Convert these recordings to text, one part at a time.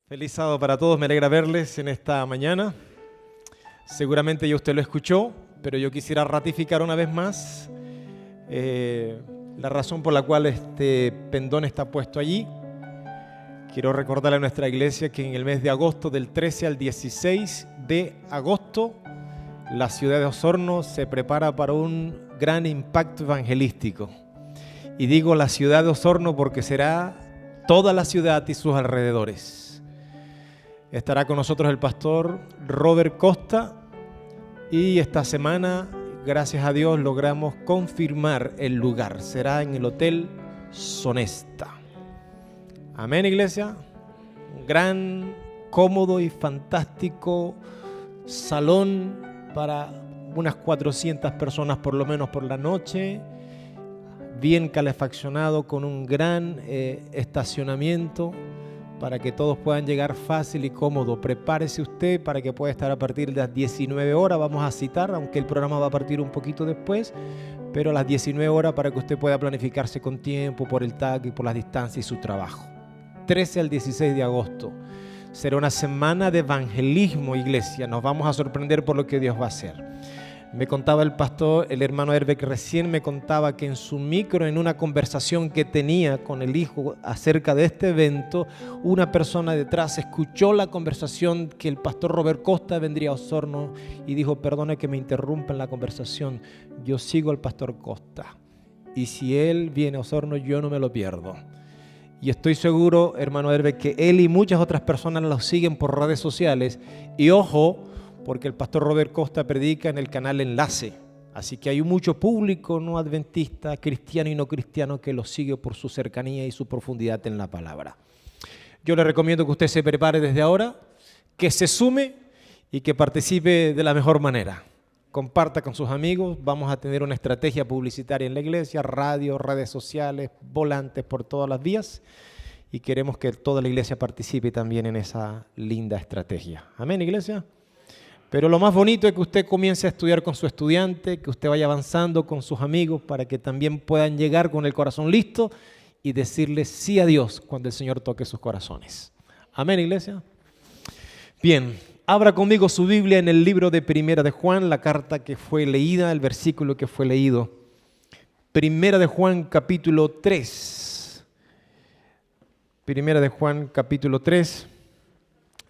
Feliz sábado para todos, me alegra verles en esta mañana. Seguramente ya usted lo escuchó, pero yo quisiera ratificar una vez más la razón por la cual este pendón está puesto allí. Quiero recordarle a nuestra iglesia que en el mes de agosto, del 13 al 16 de agosto, la ciudad de Osorno se prepara para un gran impacto evangelístico. Y digo la ciudad de Osorno porque será toda la ciudad y sus alrededores. Estará con nosotros el pastor Robert Costa y esta semana, gracias a Dios, logramos confirmar el lugar. Será en el Hotel Sonesta. Amén, iglesia. Un gran, cómodo y fantástico salón para unas 400 personas por lo menos por la noche. Bien calefaccionado, con un gran estacionamiento para que todos puedan llegar fácil y cómodo. Prepárese usted para que pueda estar a partir de las 19 horas. Vamos a citar, aunque el programa va a partir un poquito después, pero a las 19 horas para que usted pueda planificarse con tiempo por el tag y por las distancias y su trabajo. 13 al 16 de agosto. Será una semana de evangelismo, iglesia. Nos vamos a sorprender por lo que Dios va a hacer. Me contaba el pastor, el hermano Herbeck recién me contaba que en su micro, en una conversación que tenía con el hijo acerca de este evento, una persona detrás escuchó la conversación que el pastor Robert Costa vendría a Osorno y dijo: perdone que me interrumpa en la conversación, yo sigo al pastor Costa y si él viene a Osorno yo no me lo pierdo. Y estoy seguro, hermano Herbeck, que él y muchas otras personas lo siguen por redes sociales. Y ojo, porque el pastor Robert Costa predica en el canal Enlace. Así que hay mucho público no adventista, cristiano y no cristiano, que lo sigue por su cercanía y su profundidad en la palabra. Yo le recomiendo que usted se prepare desde ahora, que se sume y que participe de la mejor manera. Comparta con sus amigos. Vamos a tener una estrategia publicitaria en la iglesia, radio, redes sociales, volantes por todas las vías. Y queremos que toda la iglesia participe también en esa linda estrategia. Amén, iglesia. Pero lo más bonito es que usted comience a estudiar con su estudiante, que usted vaya avanzando con sus amigos para que también puedan llegar con el corazón listo y decirle sí a Dios cuando el Señor toque sus corazones. Amén, iglesia. Bien, abra conmigo su Biblia en el libro de Primera de Juan, la carta que fue leída, el versículo que fue leído. Primera de Juan, capítulo 3. Primera de Juan, capítulo 3.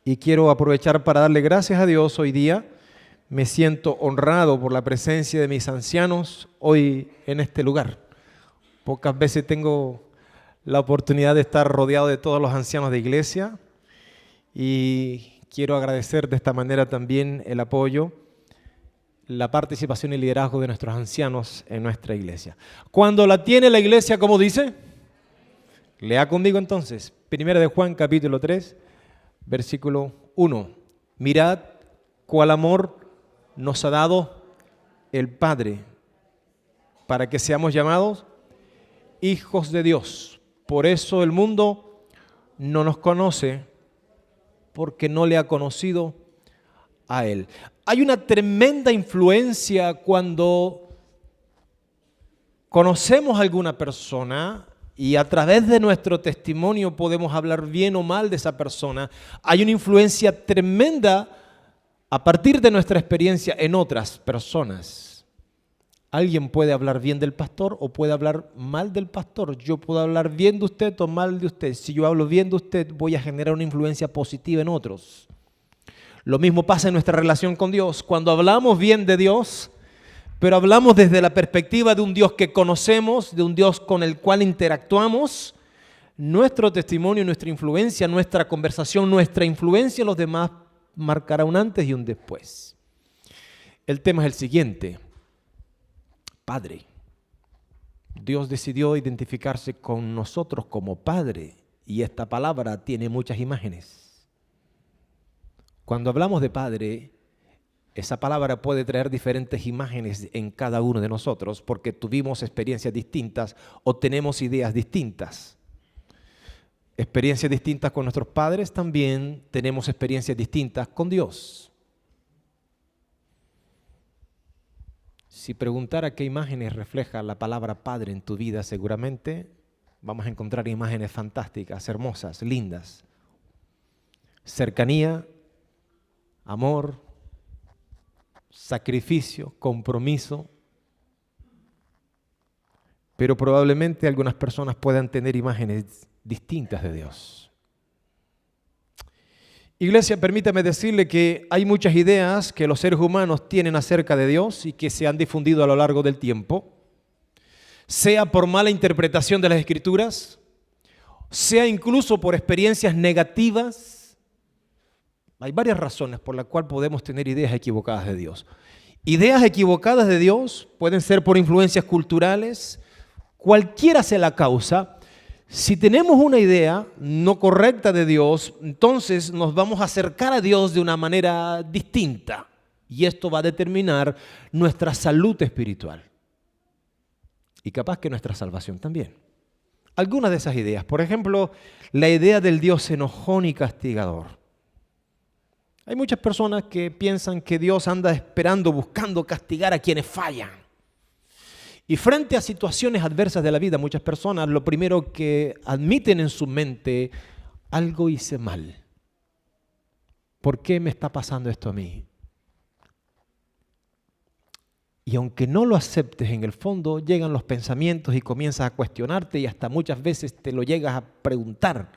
Y quiero aprovechar para darle gracias a Dios hoy día. Me siento honrado por la presencia de mis ancianos hoy en este lugar. Pocas veces tengo la oportunidad de estar rodeado de todos los ancianos de iglesia y quiero agradecer de esta manera también el apoyo, la participación y liderazgo de nuestros ancianos en nuestra iglesia. Cuando la tiene la iglesia, ¿cómo dice? Lea conmigo entonces. Primera de Juan, capítulo 3. Versículo 1. Mirad cuál amor nos ha dado el Padre para que seamos llamados hijos de Dios. Por eso el mundo no nos conoce, porque no le ha conocido a Él. Hay una tremenda influencia cuando conocemos a alguna persona y a través de nuestro testimonio podemos hablar bien o mal de esa persona. Hay una influencia tremenda a partir de nuestra experiencia en otras personas. Alguien puede hablar bien del pastor o puede hablar mal del pastor. Yo puedo hablar bien de usted o mal de usted. Si yo hablo bien de usted, voy a generar una influencia positiva en otros. Lo mismo pasa en nuestra relación con Dios. Cuando hablamos bien de Dios, pero hablamos desde la perspectiva de un Dios que conocemos, de un Dios con el cual interactuamos, nuestro testimonio, nuestra influencia, nuestra conversación, nuestra influencia en los demás marcará un antes y un después. El tema es el siguiente: Padre. Dios decidió identificarse con nosotros como Padre y esta palabra tiene muchas imágenes. Cuando hablamos de Padre, esa palabra puede traer diferentes imágenes en cada uno de nosotros porque tuvimos experiencias distintas o tenemos ideas distintas. Experiencias distintas con nuestros padres, también tenemos experiencias distintas con Dios. Si preguntara qué imágenes refleja la palabra Padre en tu vida, seguramente vamos a encontrar imágenes fantásticas, hermosas, lindas. cercanía, amor, sacrificio, compromiso. Pero probablemente algunas personas puedan tener imágenes distintas de Dios. Iglesia, permítame decirle que hay muchas ideas que los seres humanos tienen acerca de Dios y que se han difundido a lo largo del tiempo, sea por mala interpretación de las Escrituras, sea incluso por experiencias negativas. Hay varias razones por las cuales podemos tener ideas equivocadas de Dios. Ideas equivocadas de Dios pueden ser por influencias culturales, cualquiera sea la causa. Si tenemos una idea no correcta de Dios, entonces nos vamos a acercar a Dios de una manera distinta y esto va a determinar nuestra salud espiritual y capaz que nuestra salvación también. Algunas de esas ideas, por ejemplo, la idea del Dios enojón y castigador. Hay muchas personas que piensan que Dios anda esperando, buscando castigar a quienes fallan. Y frente a situaciones adversas de la vida, muchas personas lo primero que admiten en su mente, algo hice mal. ¿Por qué me está pasando esto a mí? Y aunque no lo aceptes, en el fondo llegan los pensamientos y comienzas a cuestionarte y hasta muchas veces te lo llegas a preguntar.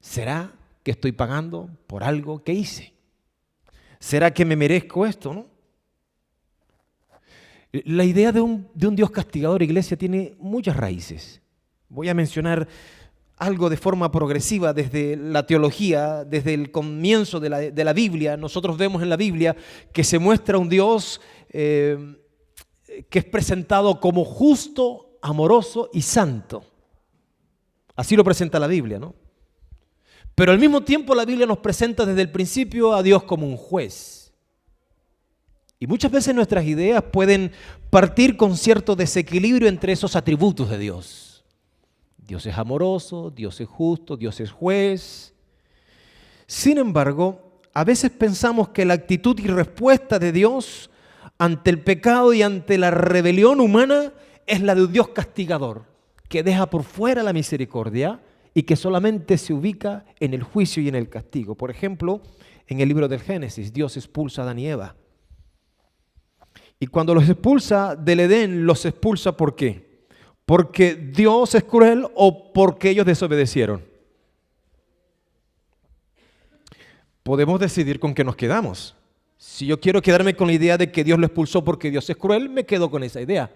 ¿Será que estoy pagando por algo que hice? ¿Será que me merezco esto, no? La idea de un Dios castigador, iglesia, tiene muchas raíces. Voy a mencionar algo de forma progresiva desde la teología, desde el comienzo de la Biblia. Nosotros vemos en la Biblia que se muestra un Dios que es presentado como justo, amoroso y santo. Así lo presenta la Biblia, ¿no? Pero al mismo tiempo la Biblia nos presenta desde el principio a Dios como un juez. Y muchas veces nuestras ideas pueden partir con cierto desequilibrio entre esos atributos de Dios. Dios es amoroso, Dios es justo, Dios es juez. Sin embargo, a veces pensamos que la actitud y respuesta de Dios ante el pecado y ante la rebelión humana es la de un Dios castigador, que deja por fuera la misericordia y que solamente se ubica en el juicio y en el castigo. Por ejemplo, en el libro del Génesis, Dios expulsa a Adán y Eva. Y cuando los expulsa del Edén, los expulsa ¿por qué? ¿Porque Dios es cruel o porque ellos desobedecieron? Podemos decidir con qué nos quedamos. Si yo quiero quedarme con la idea de que Dios lo expulsó porque Dios es cruel, me quedo con esa idea.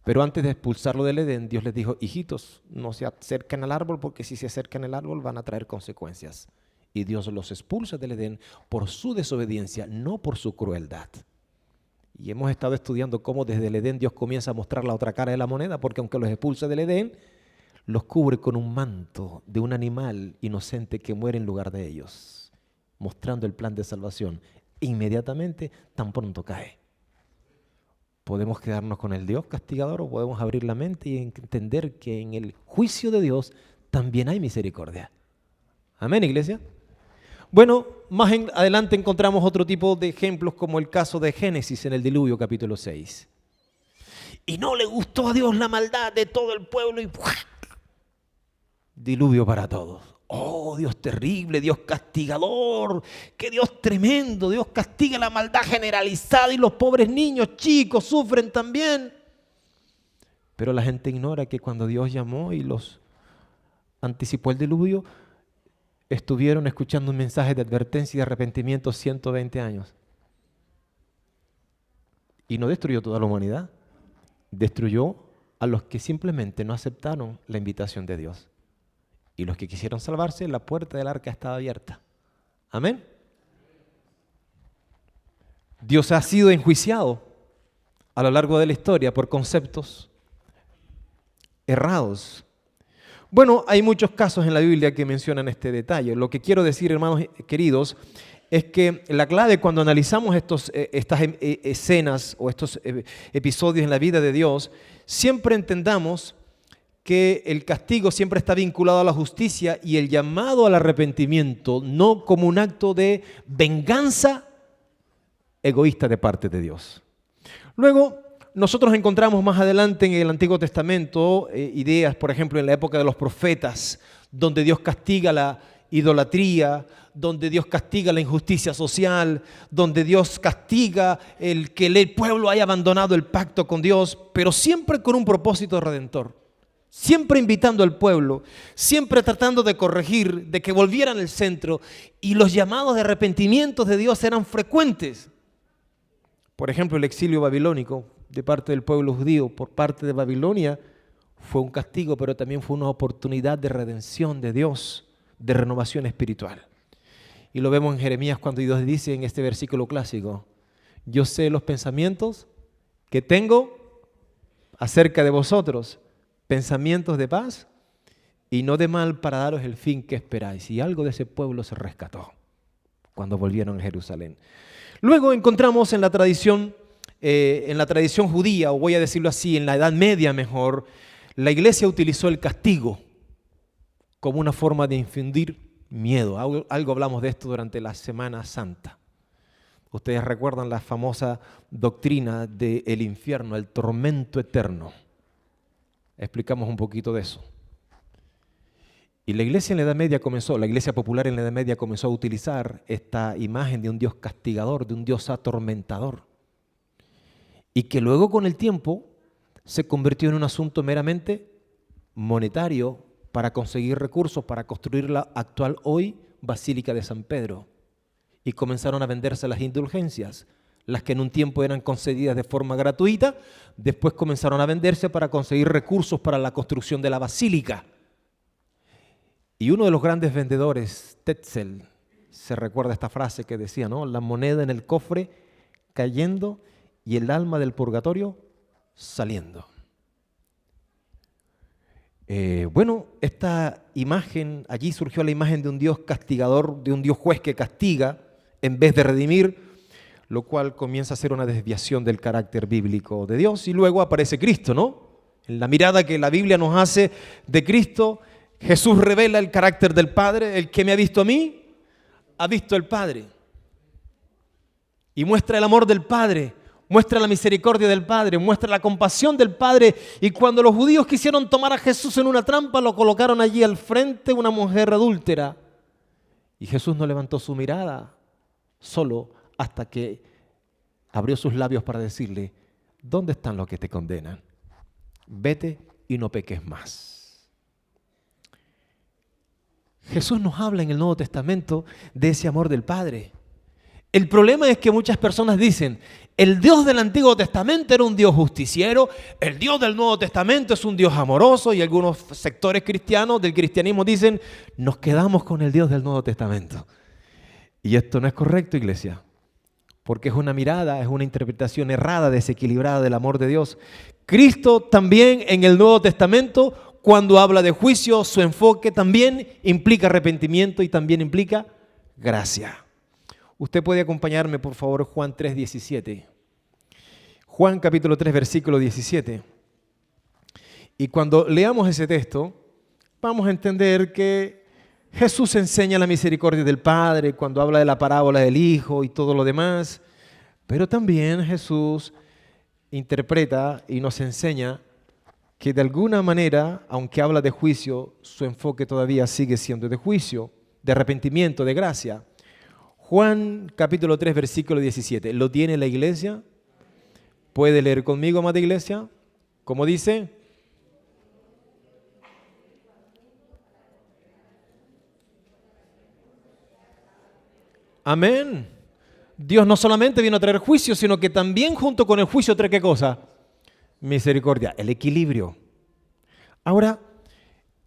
Pero antes de expulsarlo del Edén, Dios les dijo, hijitos, no se acerquen al árbol porque si se acercan al árbol van a traer consecuencias. Y Dios los expulsa del Edén por su desobediencia, no por su crueldad. Y hemos estado estudiando cómo desde el Edén Dios comienza a mostrar la otra cara de la moneda, porque aunque los expulsa del Edén, los cubre con un manto de un animal inocente que muere en lugar de ellos, mostrando el plan de salvación. Inmediatamente, tan pronto cae. Podemos quedarnos con el Dios castigador o podemos abrir la mente y entender que en el juicio de Dios también hay misericordia. Amén, iglesia. Bueno, más adelante encontramos otro tipo de ejemplos como el caso de Génesis en el diluvio capítulo 6. Y no le gustó a Dios la maldad de todo el pueblo y ¡buah! Diluvio para todos. Oh, Dios terrible, Dios castigador, qué Dios tremendo, Dios castiga la maldad generalizada y los pobres niños chicos sufren también. Pero la gente ignora que cuando Dios llamó y los anticipó el diluvio, estuvieron escuchando un mensaje de advertencia y de arrepentimiento 120 años. Y no destruyó toda la humanidad, destruyó a los que simplemente no aceptaron la invitación de Dios. Y los que quisieron salvarse, la puerta del arca estaba abierta. Amén. Dios ha sido enjuiciado a lo largo de la historia por conceptos errados. Bueno, hay muchos casos en la Biblia que mencionan este detalle. Lo que quiero decir, hermanos queridos, es que la clave cuando analizamos estas escenas o estos episodios en la vida de Dios, siempre entendamos que el castigo siempre está vinculado a la justicia y el llamado al arrepentimiento, no como un acto de venganza egoísta de parte de Dios. Luego, nosotros encontramos más adelante en el Antiguo Testamento ideas, por ejemplo, en la época de los profetas, donde Dios castiga la idolatría, donde Dios castiga la injusticia social, donde Dios castiga el que el pueblo haya abandonado el pacto con Dios, pero siempre con un propósito redentor. Siempre invitando al pueblo, siempre tratando de corregir, de que volvieran al centro, y los llamados de arrepentimiento de Dios eran frecuentes. Por ejemplo, el exilio babilónico de parte del pueblo judío por parte de Babilonia fue un castigo, pero también fue una oportunidad de redención de Dios, de renovación espiritual. Y lo vemos en Jeremías cuando Dios dice en este versículo clásico: yo sé los pensamientos que tengo acerca de vosotros, pensamientos de paz y no de mal, para daros el fin que esperáis. Y algo de ese pueblo se rescató cuando volvieron a Jerusalén. Luego encontramos en la tradición judía, o voy a decirlo así, en la Edad Media mejor, la iglesia utilizó el castigo como una forma de infundir miedo. Algo hablamos de esto durante la Semana Santa. Ustedes recuerdan la famosa doctrina del infierno, el tormento eterno. Explicamos un poquito de eso. Y la iglesia en la Edad Media la iglesia popular en la Edad Media comenzó a utilizar esta imagen de un Dios castigador, de un Dios atormentador. Y que luego con el tiempo se convirtió en un asunto meramente monetario para conseguir recursos para construir la actual hoy Basílica de San Pedro. Y comenzaron a venderse las indulgencias, las que en un tiempo eran concedidas de forma gratuita, después comenzaron a venderse para conseguir recursos para la construcción de la basílica. Y uno de los grandes vendedores, Tetzel, se recuerda esta frase que decía, ¿no? La moneda en el cofre cayendo y el alma del purgatorio saliendo. Esta imagen, allí surgió la imagen de un Dios castigador, de un Dios juez que castiga en vez de redimir, lo cual comienza a ser una desviación del carácter bíblico de Dios. Y luego aparece Cristo, ¿no? En la mirada que la Biblia nos hace de Cristo, Jesús revela el carácter del Padre. El que me ha visto a mí, ha visto al Padre. Y muestra el amor del Padre, muestra la misericordia del Padre, muestra la compasión del Padre. Y cuando los judíos quisieron tomar a Jesús en una trampa, lo colocaron allí al frente una mujer adúltera. Y Jesús no levantó su mirada solo hasta que abrió sus labios para decirle: ¿dónde están los que te condenan? Vete y no peques más. Jesús nos habla en el Nuevo Testamento de ese amor del Padre. El problema es que muchas personas dicen: el Dios del Antiguo Testamento era un Dios justiciero, el Dios del Nuevo Testamento es un Dios amoroso, y algunos sectores cristianos del cristianismo dicen: nos quedamos con el Dios del Nuevo Testamento. Y esto no es correcto, iglesia, porque es una mirada, es una interpretación errada, desequilibrada del amor de Dios. Cristo también en el Nuevo Testamento, cuando habla de juicio, su enfoque también implica arrepentimiento y también implica gracia. Usted puede acompañarme, por favor, Juan 3:17. Juan capítulo 3, versículo 17. Y cuando leamos ese texto, vamos a entender que Jesús enseña la misericordia del Padre cuando habla de la parábola del Hijo y todo lo demás, pero también Jesús interpreta y nos enseña que de alguna manera, aunque habla de juicio, su enfoque todavía sigue siendo de juicio, de arrepentimiento, de gracia. Juan capítulo 3, versículo 17. ¿Lo tiene la iglesia? ¿Puede leer conmigo, amada iglesia? ¿Cómo dice? Amén. Dios no solamente vino a traer juicio, sino que también junto con el juicio trae ¿qué cosa? Misericordia, el equilibrio. Ahora,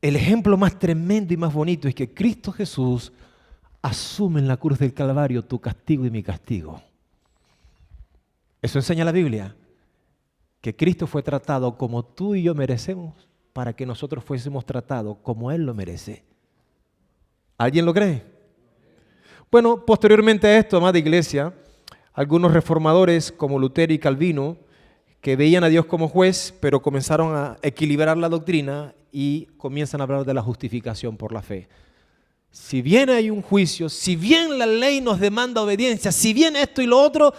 el ejemplo más tremendo y más bonito es que Cristo Jesús asume en la cruz del Calvario tu castigo y mi castigo. Eso enseña la Biblia, que Cristo fue tratado como tú y yo merecemos para que nosotros fuésemos tratados como Él lo merece. ¿Alguien lo cree? Bueno, posteriormente a esto, amada iglesia, algunos reformadores como Lutero y Calvino, que veían a Dios como juez, pero comenzaron a equilibrar la doctrina y comienzan a hablar de la justificación por la fe. Si bien hay un juicio, si bien la ley nos demanda obediencia, si bien esto y lo otro,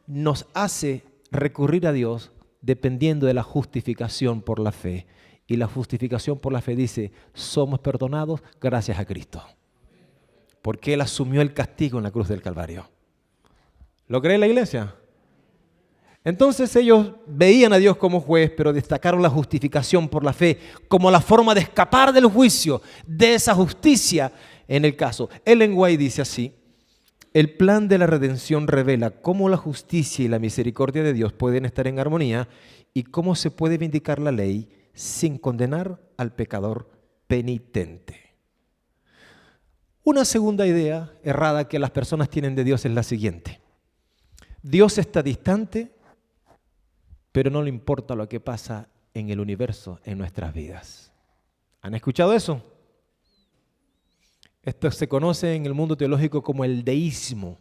nos hace recurrir a Dios dependiendo de la justificación por la fe. Y la justificación por la fe dice: somos perdonados gracias a Cristo. porque Él asumió el castigo en la cruz del Calvario. ¿Lo cree la iglesia? Entonces ellos veían a Dios como juez, pero destacaron la justificación por la fe como la forma de escapar del juicio, de esa justicia en el caso. Ellen White dice así: el plan de la redención revela cómo la justicia y la misericordia de Dios pueden estar en armonía y cómo se puede vindicar la ley sin condenar al pecador penitente. Una segunda idea errada que las personas tienen de Dios es la siguiente: Dios está distante, pero no le importa lo que pasa en el universo, en nuestras vidas. ¿Han escuchado eso? Esto se conoce en el mundo teológico como el deísmo.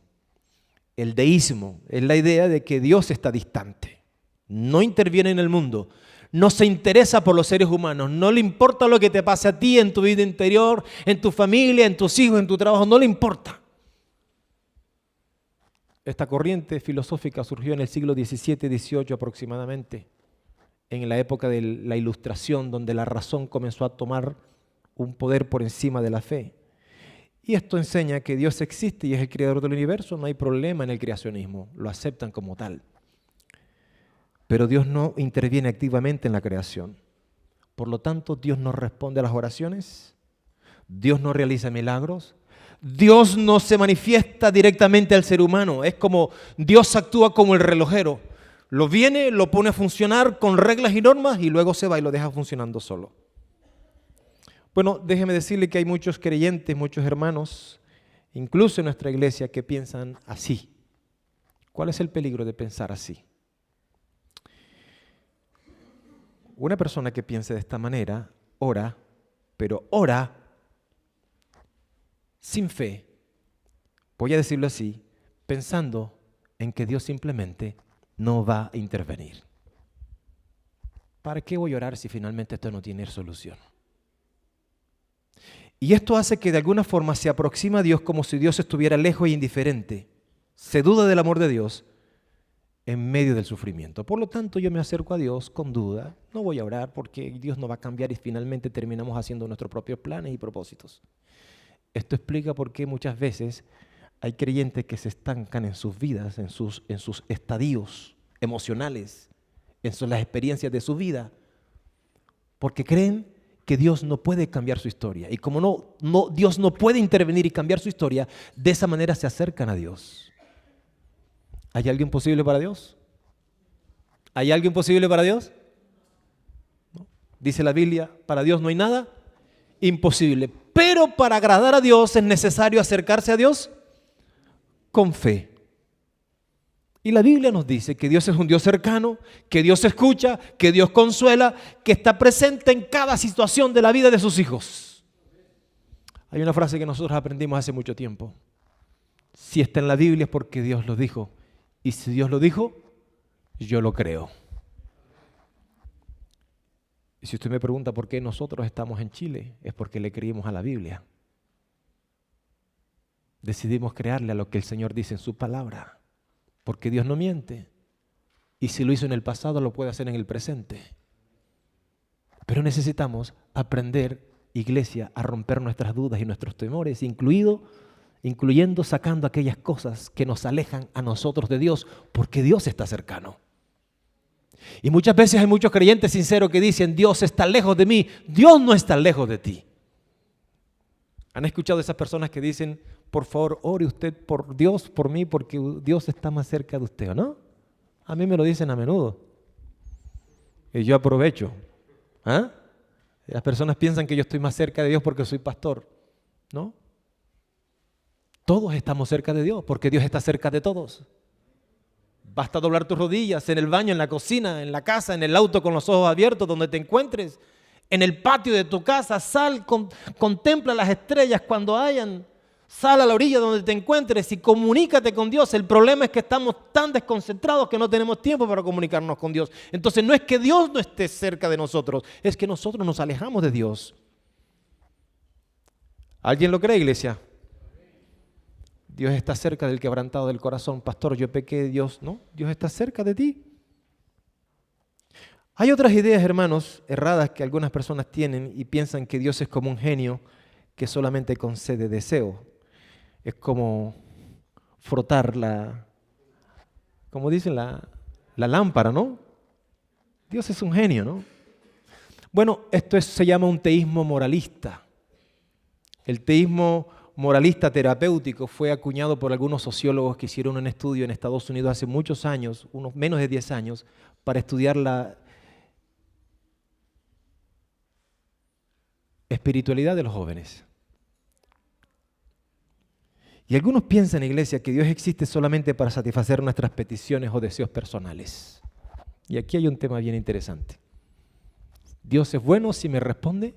El deísmo es la idea de que Dios está distante, no interviene en el mundo, no se interesa por los seres humanos, no le importa lo que te pase a ti en tu vida interior, en tu familia, en tus hijos, en tu trabajo, no le importa. Esta corriente filosófica surgió en el siglo XVII-XVIII aproximadamente, en la época de la Ilustración, donde la razón comenzó a tomar un poder por encima de la fe. Y esto enseña que Dios existe y es el creador del universo, no hay problema en el creacionismo, lo aceptan como tal. Pero Dios no interviene activamente en la creación. Por lo tanto, Dios no responde a las oraciones, Dios no realiza milagros, Dios no se manifiesta directamente al ser humano. Es como Dios actúa como el relojero. Lo viene, lo pone a funcionar con reglas y normas y luego se va y lo deja funcionando solo. Bueno, déjeme decirle que hay muchos creyentes, muchos hermanos, incluso en nuestra iglesia, que piensan así. ¿Cuál es el peligro de pensar así? Una persona que piense de esta manera ora, pero ora sin fe, voy a decirlo así, pensando en que Dios simplemente no va a intervenir. ¿Para qué voy a orar si finalmente esto no tiene solución? Y esto hace que de alguna forma se aproxima a Dios como si Dios estuviera lejos e indiferente. Se duda del amor de Dios en medio del sufrimiento. Por lo tanto, yo me acerco a Dios con duda. No voy a orar porque Dios no va a cambiar y finalmente terminamos haciendo nuestros propios planes y propósitos. Esto explica por qué muchas veces hay creyentes que se estancan en sus vidas, en sus estadios emocionales, en las experiencias de su vida, porque creen que Dios no puede cambiar su historia. Y como Dios no puede intervenir y cambiar su historia, de esa manera se acercan a Dios. ¿Hay algo imposible para Dios? ¿Hay algo imposible para Dios? ¿No? Dice la Biblia, para Dios no hay nada imposible. Pero para agradar a Dios es necesario acercarse a Dios con fe. Y la Biblia nos dice que Dios es un Dios cercano, que Dios escucha, que Dios consuela, que está presente en cada situación de la vida de sus hijos. Hay una frase que nosotros aprendimos hace mucho tiempo. Si está en la Biblia es porque Dios lo dijo. Y si Dios lo dijo, yo lo creo. Y si usted me pregunta por qué nosotros estamos en Chile, es porque le creímos a la Biblia. Decidimos creerle a lo que el Señor dice en su palabra, porque Dios no miente. Y si lo hizo en el pasado, lo puede hacer en el presente. Pero necesitamos aprender, iglesia, a romper nuestras dudas y nuestros temores, incluyendo sacando aquellas cosas que nos alejan a nosotros de Dios, porque Dios está cercano. Y muchas veces hay muchos creyentes sinceros que dicen, Dios está lejos de mí. Dios no está lejos de ti. ¿Han escuchado esas personas que dicen, por favor, ore usted por Dios, por mí, porque Dios está más cerca de usted, ¿o no? A mí me lo dicen a menudo. Y yo aprovecho. Las personas piensan que yo estoy más cerca de Dios porque soy pastor, ¿no? Todos estamos cerca de Dios, porque Dios está cerca de todos. Basta doblar tus rodillas en el baño, en la cocina, en la casa, en el auto con los ojos abiertos, donde te encuentres, en el patio de tu casa, contempla las estrellas cuando hayan, sal a la orilla donde te encuentres y comunícate con Dios. El problema es que estamos tan desconcentrados que no tenemos tiempo para comunicarnos con Dios. Entonces no es que Dios no esté cerca de nosotros, es que nosotros nos alejamos de Dios. ¿Alguien lo cree, iglesia? Dios está cerca del quebrantado del corazón. Pastor, yo pequé, Dios, ¿no? Dios está cerca de ti. Hay otras ideas, hermanos, erradas que algunas personas tienen y piensan que Dios es como un genio que solamente concede deseo. Es como frotar como dicen, la lámpara, ¿no? Dios es un genio, ¿no? Bueno, se llama un teísmo moralista. El teísmo moralista terapéutico fue acuñado por algunos sociólogos que hicieron un estudio en Estados Unidos hace muchos años, unos menos de 10 años, para estudiar la espiritualidad de los jóvenes. Y algunos piensan, iglesia, que Dios existe solamente para satisfacer nuestras peticiones o deseos personales. Y aquí hay un tema bien interesante. Dios es bueno si me responde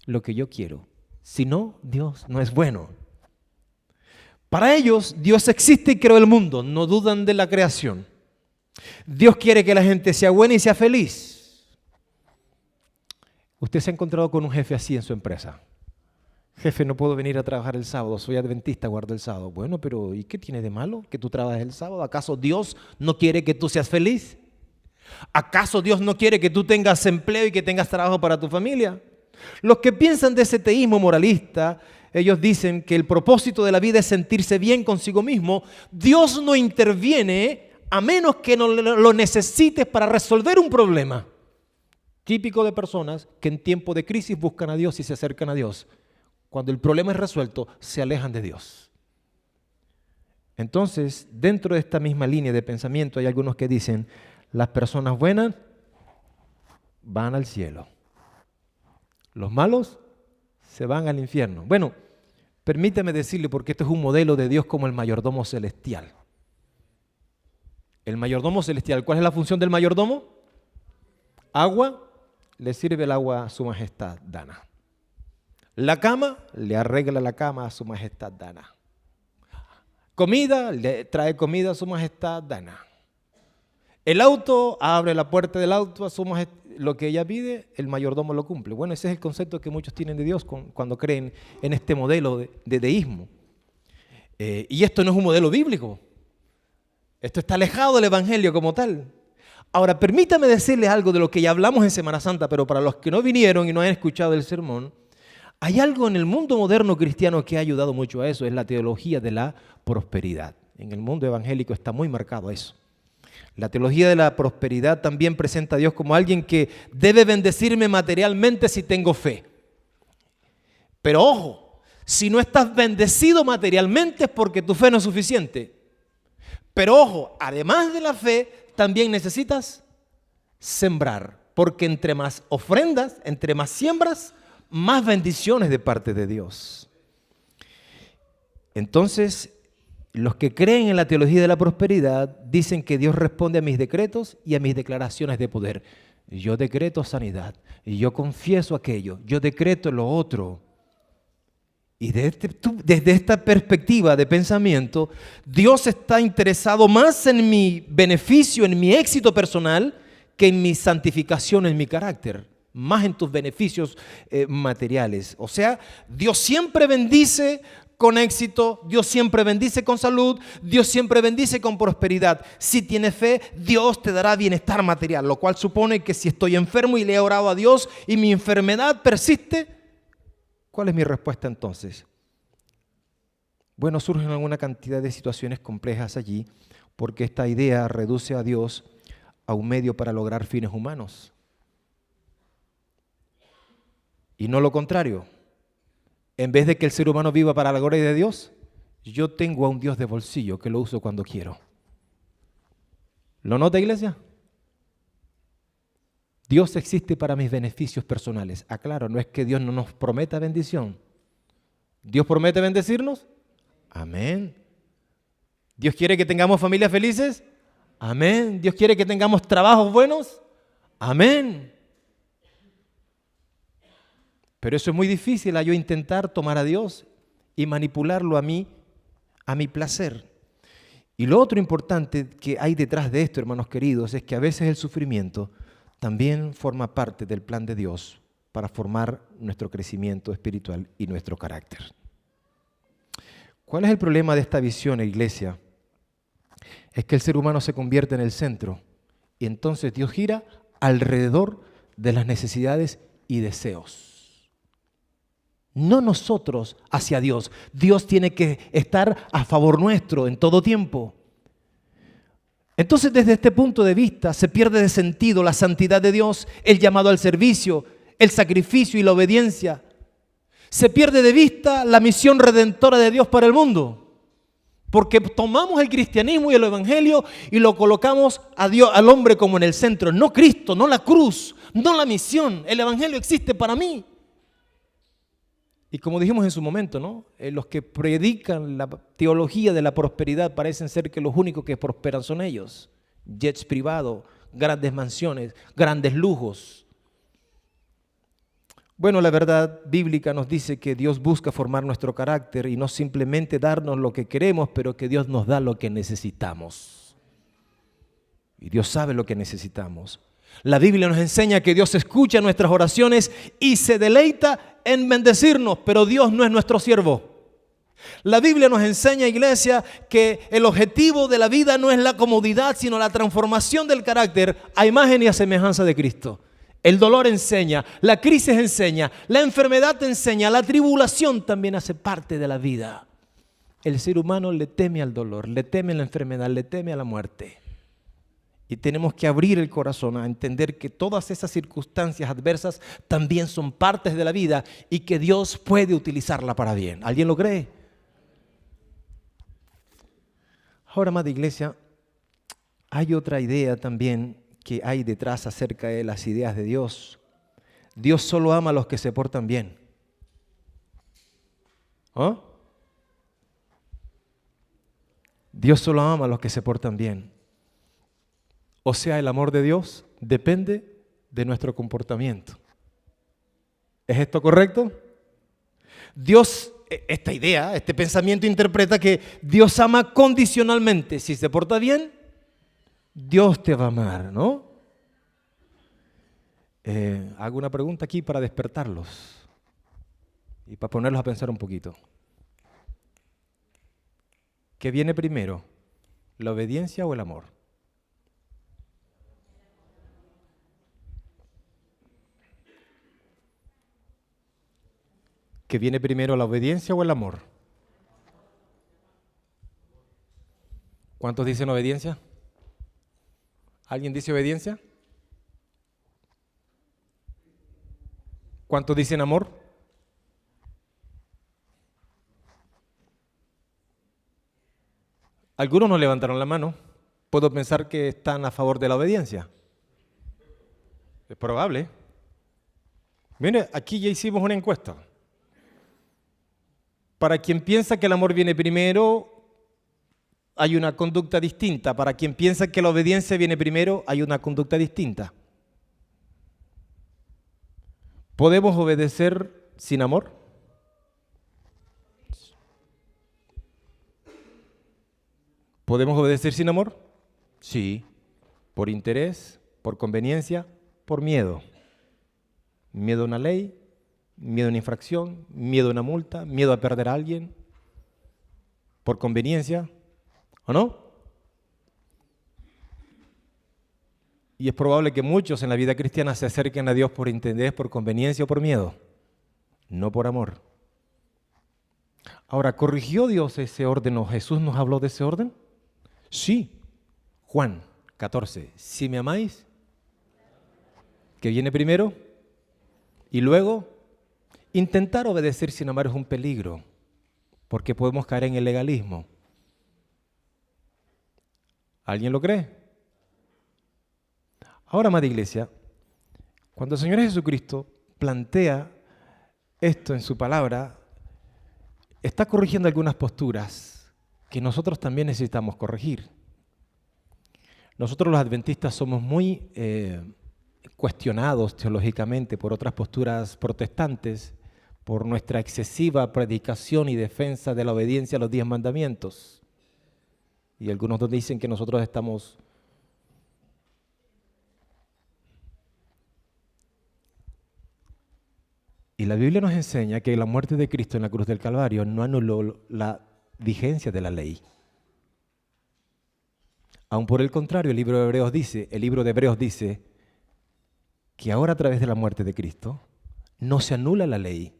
lo que yo quiero. Si no, Dios no es bueno. Para ellos, Dios existe y creó el mundo. No dudan de la creación. Dios quiere que la gente sea buena y sea feliz. Usted se ha encontrado con un jefe así en su empresa. Jefe, no puedo venir a trabajar el sábado, soy adventista, guardo el sábado. Bueno, pero ¿y qué tiene de malo que tú trabajes el sábado? ¿Acaso Dios no quiere que tú seas feliz? ¿Acaso Dios no quiere que tú tengas empleo y que tengas trabajo para tu familia? Los que piensan de ese teísmo moralista, ellos dicen que el propósito de la vida es sentirse bien consigo mismo. Dios no interviene a menos que no lo necesites para resolver un problema. Típico de personas que en tiempo de crisis buscan a Dios y se acercan a Dios. Cuando el problema es resuelto, se alejan de Dios. Entonces, dentro de esta misma línea de pensamiento hay algunos que dicen, las personas buenas van al cielo. Los malos se van al infierno. Bueno, permítame decirle, porque esto es un modelo de Dios como el mayordomo celestial. El mayordomo celestial, ¿cuál es la función del mayordomo? Agua, le sirve el agua a su majestad Dana. La cama, le arregla la cama a su majestad Dana. Comida, le trae comida a su majestad Dana. El auto, abre la puerta del auto a su majestad. Lo que ella pide, el mayordomo lo cumple. Bueno, ese es el concepto que muchos tienen de Dios cuando creen en este modelo de deísmo. Y esto no es un modelo bíblico. Esto está alejado del Evangelio como tal. Ahora, permítame decirles algo de lo que ya hablamos en Semana Santa, pero para los que no vinieron y no han escuchado el sermón, hay algo en el mundo moderno cristiano que ha ayudado mucho a eso, es la teología de la prosperidad. En el mundo evangélico está muy marcado eso. La teología de la prosperidad también presenta a Dios como alguien que debe bendecirme materialmente si tengo fe. Pero ojo, si no estás bendecido materialmente es porque tu fe no es suficiente. Pero ojo, además de la fe, también necesitas sembrar, porque entre más ofrendas, entre más siembras, más bendiciones de parte de Dios. Entonces, los que creen en la teología de la prosperidad dicen que Dios responde a mis decretos y a mis declaraciones de poder. Yo decreto sanidad, y yo confieso aquello, yo decreto lo otro. Y desde esta perspectiva de pensamiento, Dios está interesado más en mi beneficio, en mi éxito personal, que en mi santificación, en mi carácter. Más en tus beneficios materiales. O sea, Dios siempre bendice con éxito, Dios siempre bendice con salud, Dios siempre bendice con prosperidad. Si tienes fe, Dios te dará bienestar material, lo cual supone que si estoy enfermo y le he orado a Dios y mi enfermedad persiste, ¿cuál es mi respuesta entonces? Bueno, surgen alguna cantidad de situaciones complejas allí, porque esta idea reduce a Dios a un medio para lograr fines humanos. Y no lo contrario. En vez de que el ser humano viva para la gloria de Dios, yo tengo a un Dios de bolsillo que lo uso cuando quiero. ¿Lo nota, iglesia? Dios existe para mis beneficios personales. Aclaro, no es que Dios no nos prometa bendición. ¿Dios promete bendecirnos? Amén. ¿Dios quiere que tengamos familias felices? Amén. ¿Dios quiere que tengamos trabajos buenos? Amén. Pero eso es muy difícil a yo intentar tomar a Dios y manipularlo a mi placer. Y lo otro importante que hay detrás de esto, hermanos queridos, es que a veces el sufrimiento también forma parte del plan de Dios para formar nuestro crecimiento espiritual y nuestro carácter. ¿Cuál es el problema de esta visión, iglesia? Es que el ser humano se convierte en el centro y entonces Dios gira alrededor de las necesidades y deseos. no nosotros hacia Dios. Dios tiene que estar a favor nuestro en todo tiempo. Entonces, desde este punto de vista, se pierde de sentido la santidad de Dios, el llamado al servicio, el sacrificio y la obediencia. Se pierde de vista la misión redentora de Dios para el mundo. Porque tomamos el cristianismo y el evangelio y lo colocamos a Dios, al hombre como en el centro. No Cristo, no la cruz, no la misión. El evangelio existe para mí. Y como dijimos en su momento, ¿no? Los que predican la teología de la prosperidad parecen ser que los únicos que prosperan son ellos. Jets privados, grandes mansiones, grandes lujos. Bueno, la verdad bíblica nos dice que Dios busca formar nuestro carácter y no simplemente darnos lo que queremos, pero que Dios nos da lo que necesitamos. Y Dios sabe lo que necesitamos. La Biblia nos enseña que Dios escucha nuestras oraciones y se deleita en bendecirnos, pero Dios no es nuestro siervo. La Biblia nos enseña, iglesia, que el objetivo de la vida no es la comodidad, sino la transformación del carácter a imagen y a semejanza de Cristo. El dolor enseña, la crisis enseña, la enfermedad enseña, la tribulación también hace parte de la vida. El ser humano le teme al dolor, le teme a la enfermedad, le teme a la muerte. Y tenemos que abrir el corazón a entender que todas esas circunstancias adversas también son partes de la vida y que Dios puede utilizarla para bien. ¿Alguien lo cree? Ahora, amada iglesia, hay otra idea también que hay detrás acerca de las ideas de Dios. Dios solo ama a los que se portan bien. ¿Oh? Dios solo ama a los que se portan bien. O sea, el amor de Dios depende de nuestro comportamiento. ¿Es esto correcto? Dios, esta idea, este pensamiento interpreta que Dios ama condicionalmente. Si se porta bien, Dios te va a amar, ¿no? Hago una pregunta aquí para despertarlos y para ponerlos a pensar un poquito. ¿Qué viene primero, la obediencia o el amor? ¿Qué viene primero, la obediencia o el amor? ¿Cuántos dicen obediencia? ¿Alguien dice obediencia? ¿Cuántos dicen amor? Algunos no levantaron la mano. Puedo pensar que están a favor de la obediencia. Es probable. Mire, aquí ya hicimos una encuesta. Para quien piensa que el amor viene primero, hay una conducta distinta. Para quien piensa que la obediencia viene primero, hay una conducta distinta. ¿Podemos obedecer sin amor? ¿Podemos obedecer sin amor? Sí. Por interés, por conveniencia, por miedo. Miedo a una ley, miedo a una infracción, miedo a una multa, miedo a perder a alguien. Por conveniencia, ¿o no? Y es probable que muchos en la vida cristiana se acerquen a Dios por interés, por conveniencia o por miedo, no por amor. Ahora, ¿corrigió Dios ese orden o Jesús nos habló de ese orden? Sí. Juan 14. Si me amáis, ¿qué viene primero? Y luego, intentar obedecer sin amar es un peligro, porque podemos caer en el legalismo. ¿Alguien lo cree? Ahora, amada iglesia, cuando el Señor Jesucristo plantea esto en su palabra, está corrigiendo algunas posturas que nosotros también necesitamos corregir. Nosotros los adventistas somos muy cuestionados teológicamente por otras posturas protestantes, por nuestra excesiva predicación y defensa de la obediencia a los 10 mandamientos. Y algunos nos dicen que nosotros estamos Y la Biblia nos enseña que la muerte de Cristo en la cruz del Calvario no anuló la vigencia de la ley. Aun por el contrario, el libro de Hebreos dice que ahora a través de la muerte de Cristo no se anula la ley,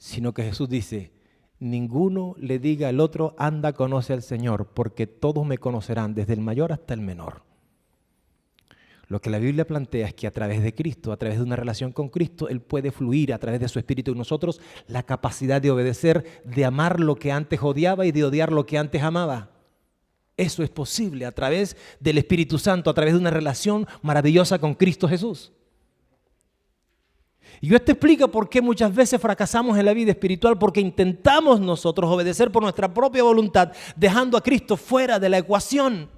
sino que Jesús dice, ninguno le diga al otro, anda, conoce al Señor, porque todos me conocerán, desde el mayor hasta el menor. Lo que la Biblia plantea es que a través de Cristo, a través de una relación con Cristo, Él puede fluir a través de su Espíritu en nosotros la capacidad de obedecer, de amar lo que antes odiaba y de odiar lo que antes amaba. Eso es posible a través del Espíritu Santo, a través de una relación maravillosa con Cristo Jesús. Y esto explica por qué muchas veces fracasamos en la vida espiritual, porque intentamos nosotros obedecer por nuestra propia voluntad, dejando a Cristo fuera de la ecuación.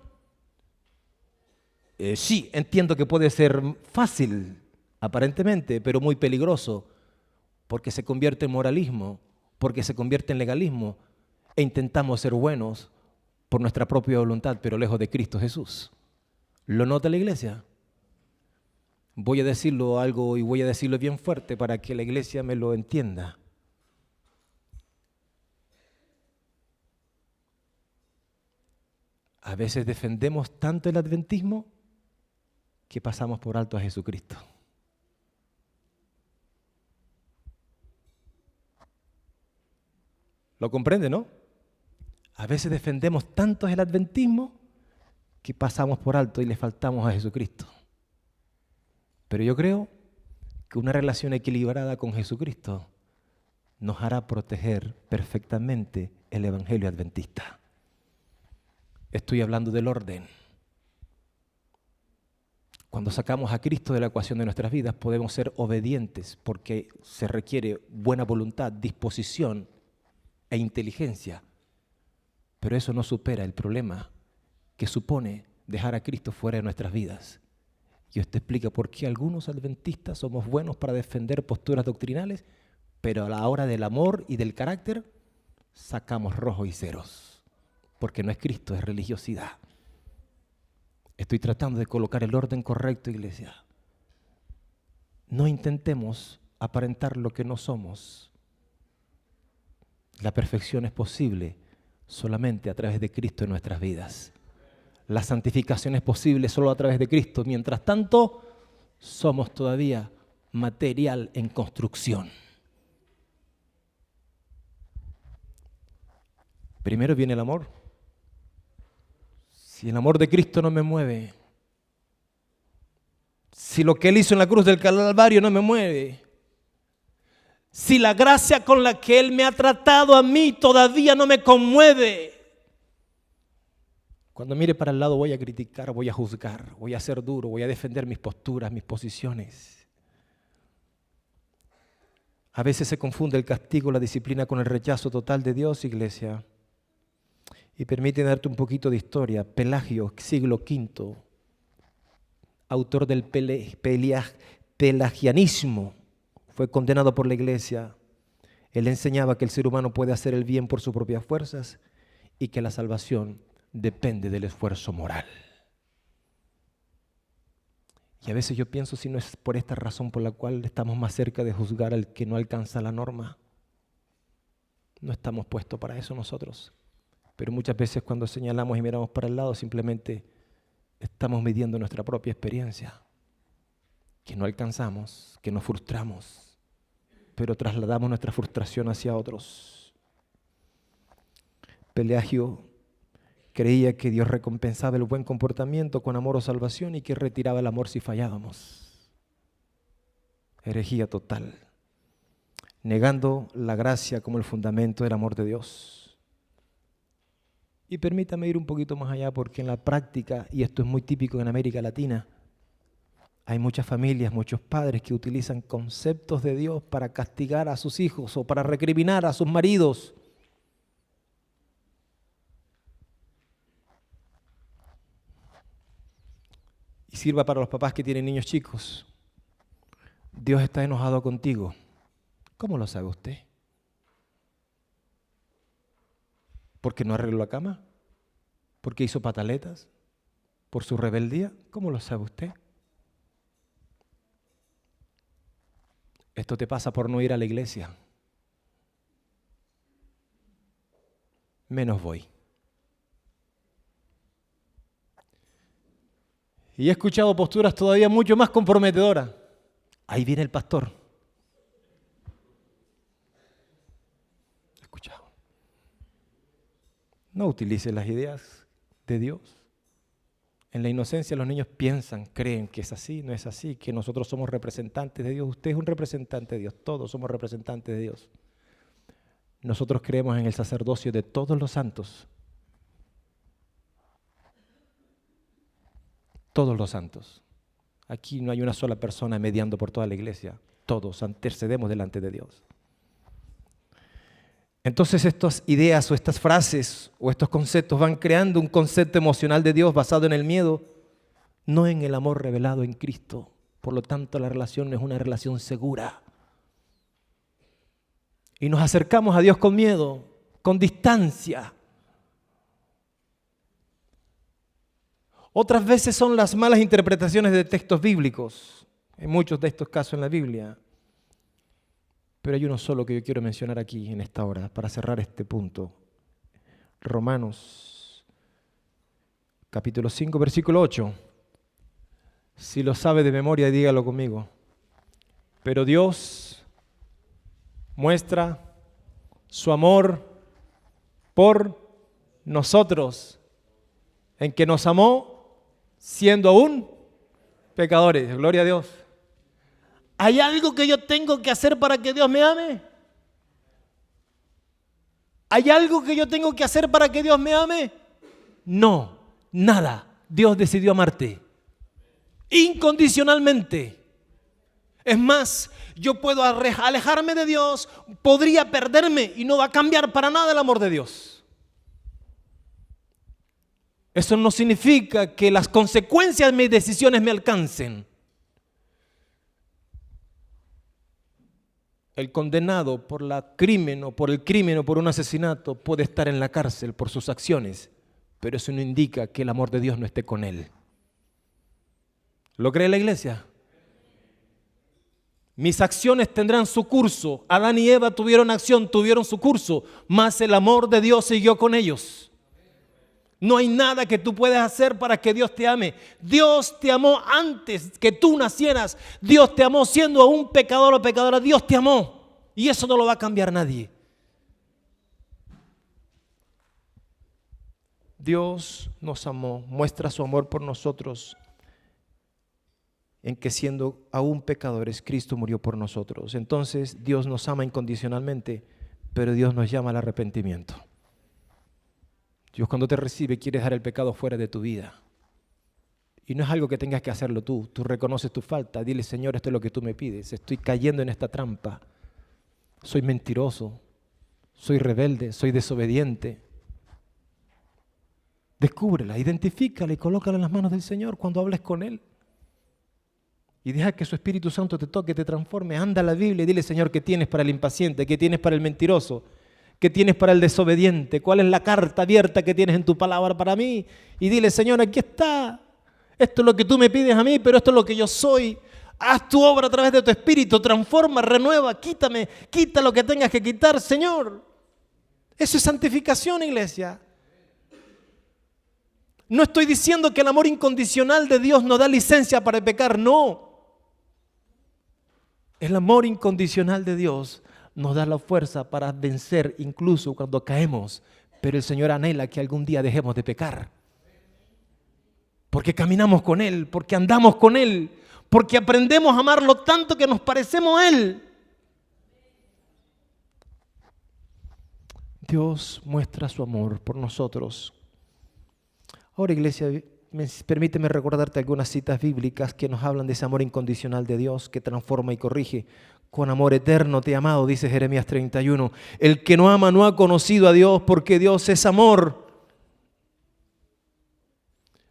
Sí, entiendo que puede ser fácil, aparentemente, pero muy peligroso, porque se convierte en moralismo, porque se convierte en legalismo, e intentamos ser buenos por nuestra propia voluntad, pero lejos de Cristo Jesús. ¿Lo nota la iglesia? Voy a decirlo algo y voy a decirlo bien fuerte para que la iglesia me lo entienda. A veces defendemos tanto el adventismo que pasamos por alto a Jesucristo. ¿Lo comprende, no? A veces defendemos tanto el adventismo que pasamos por alto y le faltamos a Jesucristo. Pero yo creo que una relación equilibrada con Jesucristo nos hará proteger perfectamente el evangelio adventista. Estoy hablando del orden. Cuando sacamos a Cristo de la ecuación de nuestras vidas, podemos ser obedientes porque se requiere buena voluntad, disposición e inteligencia. Pero eso no supera el problema que supone dejar a Cristo fuera de nuestras vidas. Y esto explica por qué algunos adventistas somos buenos para defender posturas doctrinales, pero a la hora del amor y del carácter sacamos rojos y ceros. Porque no es Cristo, es religiosidad. Estoy tratando de colocar el orden correcto, iglesia. No intentemos aparentar lo que no somos. La perfección es posible solamente a través de Cristo en nuestras vidas. La santificación es posible solo a través de Cristo. Mientras tanto, somos todavía material en construcción. Primero viene el amor. Si el amor de Cristo no me mueve, si lo que Él hizo en la cruz del Calvario no me mueve, si la gracia con la que Él me ha tratado a mí todavía no me conmueve, cuando mire para el lado voy a criticar, voy a juzgar, voy a ser duro, voy a defender mis posturas, mis posiciones. A veces se confunde el castigo, la disciplina con el rechazo total de Dios, iglesia. Y permíteme darte un poquito de historia. Pelagio, siglo V, autor del pelagianismo, fue condenado por la iglesia. Él enseñaba que el ser humano puede hacer el bien por sus propias fuerzas y que la salvación depende del esfuerzo moral. Y a veces yo pienso si no es por esta razón por la cual estamos más cerca de juzgar al que no alcanza la norma. No estamos puestos para eso nosotros. Pero muchas veces cuando señalamos y miramos para el lado simplemente estamos midiendo nuestra propia experiencia. Que no alcanzamos, que nos frustramos, pero trasladamos nuestra frustración hacia otros. Pelagio creía que Dios recompensaba el buen comportamiento con amor o salvación y que retiraba el amor si fallábamos. Herejía total, negando la gracia como el fundamento del amor de Dios. Y permítame ir un poquito más allá porque en la práctica, y esto es muy típico en América Latina, hay muchas familias, muchos padres que utilizan conceptos de Dios para castigar a sus hijos o para recriminar a sus maridos. Y sirva para los papás que tienen niños chicos. Dios está enojado contigo. ¿Cómo lo sabe usted? ¿Porque no arregló la cama? ¿Porque hizo pataletas? ¿Por su rebeldía? ¿Cómo lo sabe usted? Esto te pasa por no ir a la iglesia. Menos voy. Y he escuchado posturas todavía mucho más comprometedoras. Ahí viene el pastor. No utilice las ideas de Dios. En la inocencia los niños piensan, creen que es así, no es así, que nosotros somos representantes de Dios. Usted es un representante de Dios, todos somos representantes de Dios. Nosotros creemos en el sacerdocio de todos los santos. Todos los santos. Aquí no hay una sola persona mediando por toda la iglesia. Todos intercedemos delante de Dios. Entonces estas ideas o estas frases o estos conceptos van creando un concepto emocional de Dios basado en el miedo, no en el amor revelado en Cristo. Por lo tanto, la relación no es una relación segura. Y nos acercamos a Dios con miedo, con distancia. Otras veces son las malas interpretaciones de textos bíblicos, en muchos de estos casos en la Biblia. Pero hay uno solo que yo quiero mencionar aquí en esta hora para cerrar este punto. Romanos, capítulo 5, versículo 8. Si lo sabe de memoria, dígalo conmigo. Pero Dios muestra su amor por nosotros, en que nos amó siendo aún pecadores. Gloria a Dios. ¿Hay algo que yo tengo que hacer para que Dios me ame? ¿Hay algo que yo tengo que hacer para que Dios me ame? No, nada. Dios decidió amarte incondicionalmente. Es más, yo puedo alejarme de Dios, podría perderme y no va a cambiar para nada el amor de Dios. Eso no significa que las consecuencias de mis decisiones me alcancen. El condenado por el crimen o por un asesinato puede estar en la cárcel por sus acciones, pero eso no indica que el amor de Dios no esté con él. ¿Lo cree la iglesia? Mis acciones tendrán su curso. Adán y Eva tuvieron acción, tuvieron su curso, mas el amor de Dios siguió con ellos. No hay nada que tú puedas hacer para que Dios te ame. Dios te amó antes que tú nacieras. Dios te amó siendo aún pecador o pecadora. Dios te amó. Y eso no lo va a cambiar nadie. Dios nos amó, muestra su amor por nosotros, en que siendo aún pecadores, Cristo murió por nosotros. Entonces Dios nos ama incondicionalmente, pero Dios nos llama al arrepentimiento. Dios cuando te recibe quiere dejar el pecado fuera de tu vida. Y no es algo que tengas que hacerlo tú. Tú reconoces tu falta. Dile, Señor, esto es lo que tú me pides. Estoy cayendo en esta trampa. Soy mentiroso. Soy rebelde. Soy desobediente. Descúbrela, identifícala y colócala en las manos del Señor cuando hables con Él. Y deja que su Espíritu Santo te toque, te transforme. Anda a la Biblia y dile, Señor, ¿qué tienes para el impaciente? ¿Qué tienes para el mentiroso? ¿Qué tienes para el desobediente? ¿Cuál es la carta abierta que tienes en tu palabra para mí? Y dile, Señor, aquí está. Esto es lo que tú me pides a mí, pero esto es lo que yo soy. Haz tu obra a través de tu Espíritu, transforma, renueva, quita lo que tengas que quitar, Señor. Eso es santificación, iglesia. No estoy diciendo que el amor incondicional de Dios nos da licencia para pecar, no. El amor incondicional de Dios nos da la fuerza para vencer incluso cuando caemos, pero el Señor anhela que algún día dejemos de pecar. Porque caminamos con Él, porque andamos con Él, porque aprendemos a amarlo tanto que nos parecemos a Él. Dios muestra su amor por nosotros. Ahora, iglesia, permíteme recordarte algunas citas bíblicas que nos hablan de ese amor incondicional de Dios que transforma y corrige. Con amor eterno te he amado, dice Jeremías 31. El que no ama no ha conocido a Dios, porque Dios es amor.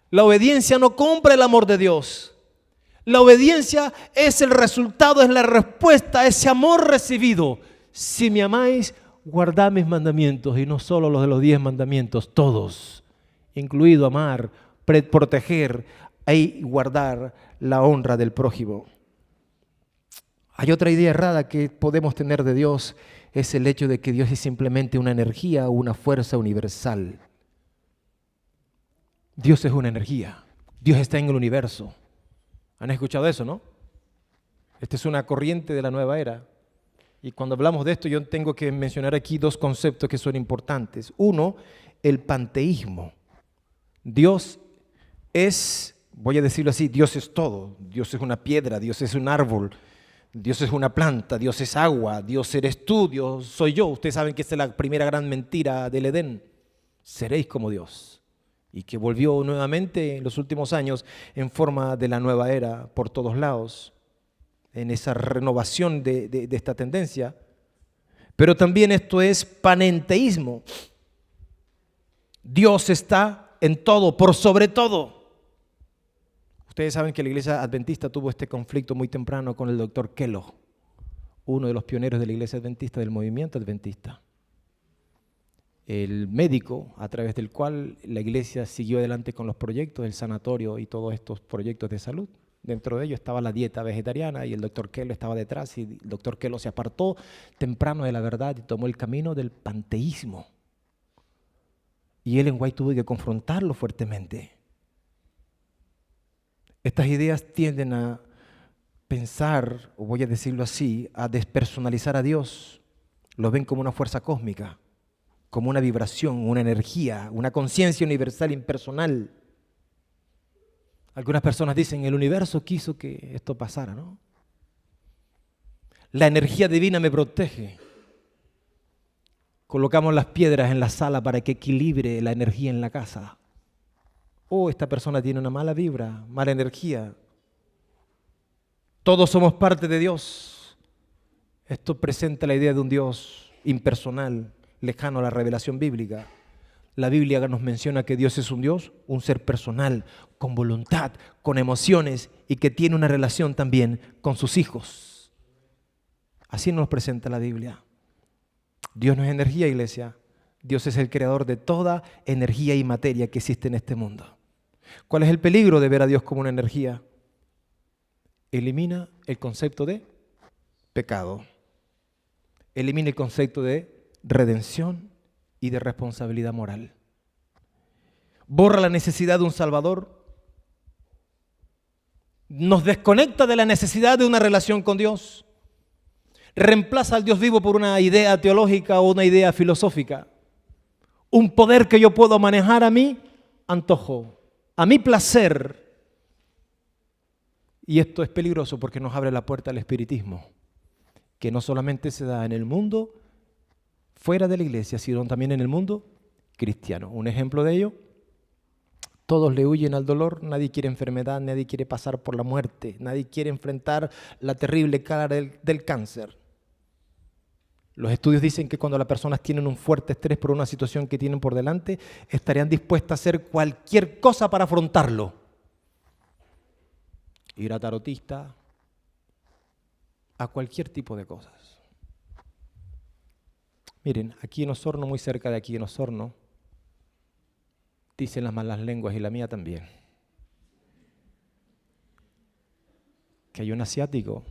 La obediencia no compra el amor de Dios. La obediencia es el resultado, es la respuesta a ese amor recibido. Si me amáis, guardad mis mandamientos, y no solo los de los 10 mandamientos, todos, incluido amar, proteger y guardar la honra del prójimo. Hay otra idea errada que podemos tener de Dios, es el hecho de que Dios es simplemente una energía o una fuerza universal. Dios es una energía, Dios está en el universo. ¿Han escuchado eso, no? Esta es una corriente de la nueva era. Y cuando hablamos de esto, yo tengo que mencionar aquí dos conceptos que son importantes. Uno el panteísmo. Dios es, voy a decirlo así, Dios es todo. Dios es una piedra, Dios es un árbol, Dios es una planta, Dios es agua, Dios eres tú, Dios soy yo. Ustedes saben que esa es la primera gran mentira del Edén. Seréis como Dios. Y que volvió nuevamente en los últimos años en forma de la nueva era por todos lados, en esa renovación de esta tendencia. Pero también esto es panenteísmo. Dios está en todo, por sobre todo. Ustedes saben que la iglesia adventista tuvo este conflicto muy temprano con el doctor Kellogg, uno de los pioneros de la iglesia adventista, del movimiento adventista. El médico a través del cual la iglesia siguió adelante con los proyectos del sanatorio y todos estos proyectos de salud. Dentro de ello estaba la dieta vegetariana y el doctor Kellogg estaba detrás, y el doctor Kellogg se apartó temprano de la verdad y tomó el camino del panteísmo. Y Ellen White tuvo que confrontarlo fuertemente. Estas ideas tienden a pensar, o voy a decirlo así, a despersonalizar a Dios. Lo ven como una fuerza cósmica, como una vibración, una energía, una conciencia universal impersonal. Algunas personas dicen, el universo quiso que esto pasara, ¿no? La energía divina me protege. Colocamos las piedras en la sala para que equilibre la energía en la casa. Oh, esta persona tiene una mala vibra, mala energía. Todos somos parte de Dios. Esto presenta la idea de un Dios impersonal, lejano a la revelación bíblica. La Biblia nos menciona que Dios es un Dios, un ser personal, con voluntad, con emociones y que tiene una relación también con sus hijos. Así nos presenta la Biblia. Dios no es energía, iglesia. Dios es el creador de toda energía y materia que existe en este mundo. ¿Cuál es el peligro de ver a Dios como una energía? Elimina el concepto de pecado. Elimina el concepto de redención y de responsabilidad moral. Borra la necesidad de un Salvador. Nos desconecta de la necesidad de una relación con Dios. Reemplaza al Dios vivo por una idea teológica o una idea filosófica. Un poder que yo puedo manejar a mi antojo, a mi placer. Y esto es peligroso porque nos abre la puerta al espiritismo, que no solamente se da en el mundo fuera de la iglesia, sino también en el mundo cristiano. Un ejemplo de ello: todos le huyen al dolor, nadie quiere enfermedad, nadie quiere pasar por la muerte, nadie quiere enfrentar la terrible cara del cáncer. Los estudios dicen que cuando las personas tienen un fuerte estrés por una situación que tienen por delante, estarían dispuestas a hacer cualquier cosa para afrontarlo. Ir a tarotista, a cualquier tipo de cosas. Miren, aquí en Osorno, muy cerca de aquí en Osorno, dicen las malas lenguas y la mía también, que hay un asiático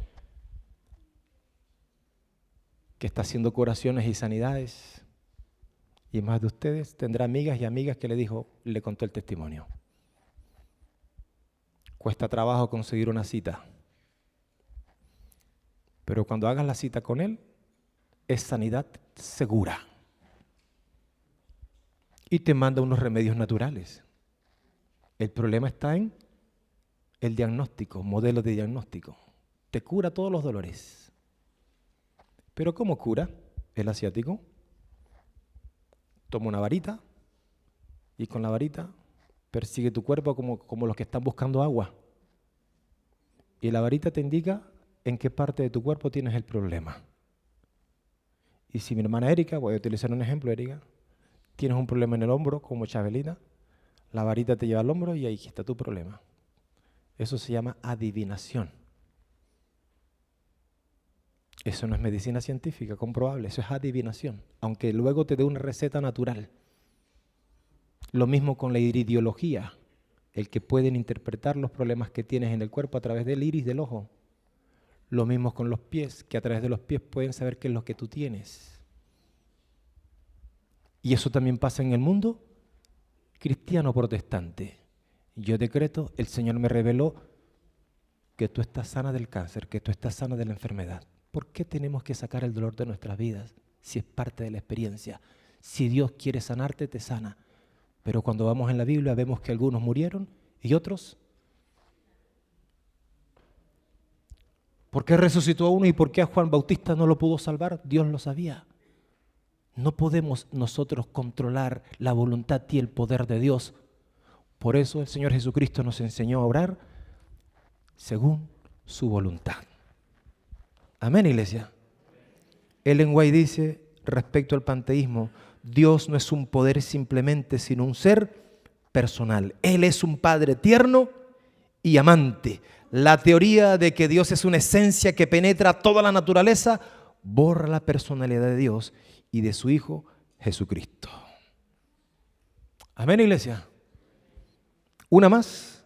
que está haciendo curaciones y sanidades, y más de ustedes tendrá amigas y amigas que le contó el testimonio. Cuesta trabajo conseguir una cita, pero cuando hagas la cita con él, es sanidad segura. Y te manda unos remedios naturales. El problema está en el diagnóstico, modelo de diagnóstico. Te cura todos los dolores. ¿Pero cómo cura el asiático? Toma una varita y con la varita persigue tu cuerpo como los que están buscando agua. Y la varita te indica en qué parte de tu cuerpo tienes el problema. Y si mi hermana Erika, voy a utilizar un ejemplo, Erika, tienes un problema en el hombro como Chabelita, la varita te lleva al hombro y ahí está tu problema. Eso se llama adivinación. Eso no es medicina científica comprobable, eso es adivinación, aunque luego te dé una receta natural. Lo mismo con la iridiología, el que pueden interpretar los problemas que tienes en el cuerpo a través del iris del ojo. Lo mismo con los pies, que a través de los pies pueden saber qué es lo que tú tienes. Y eso también pasa en el mundo cristiano protestante. Yo decreto, el Señor me reveló que tú estás sana del cáncer, que tú estás sana de la enfermedad. ¿Por qué tenemos que sacar el dolor de nuestras vidas si es parte de la experiencia? Si Dios quiere sanarte, te sana. Pero cuando vamos en la Biblia vemos que algunos murieron y otros. ¿Por qué resucitó a uno y por qué a Juan Bautista no lo pudo salvar? Dios lo sabía. No podemos nosotros controlar la voluntad y el poder de Dios. Por eso el Señor Jesucristo nos enseñó a orar según su voluntad. Amén, iglesia. Ellen White dice respecto al panteísmo: Dios no es un poder simplemente, sino un ser personal. Él es un Padre tierno y amante. La teoría de que Dios es una esencia que penetra toda la naturaleza borra la personalidad de Dios y de su Hijo Jesucristo. Amén, iglesia. Una más.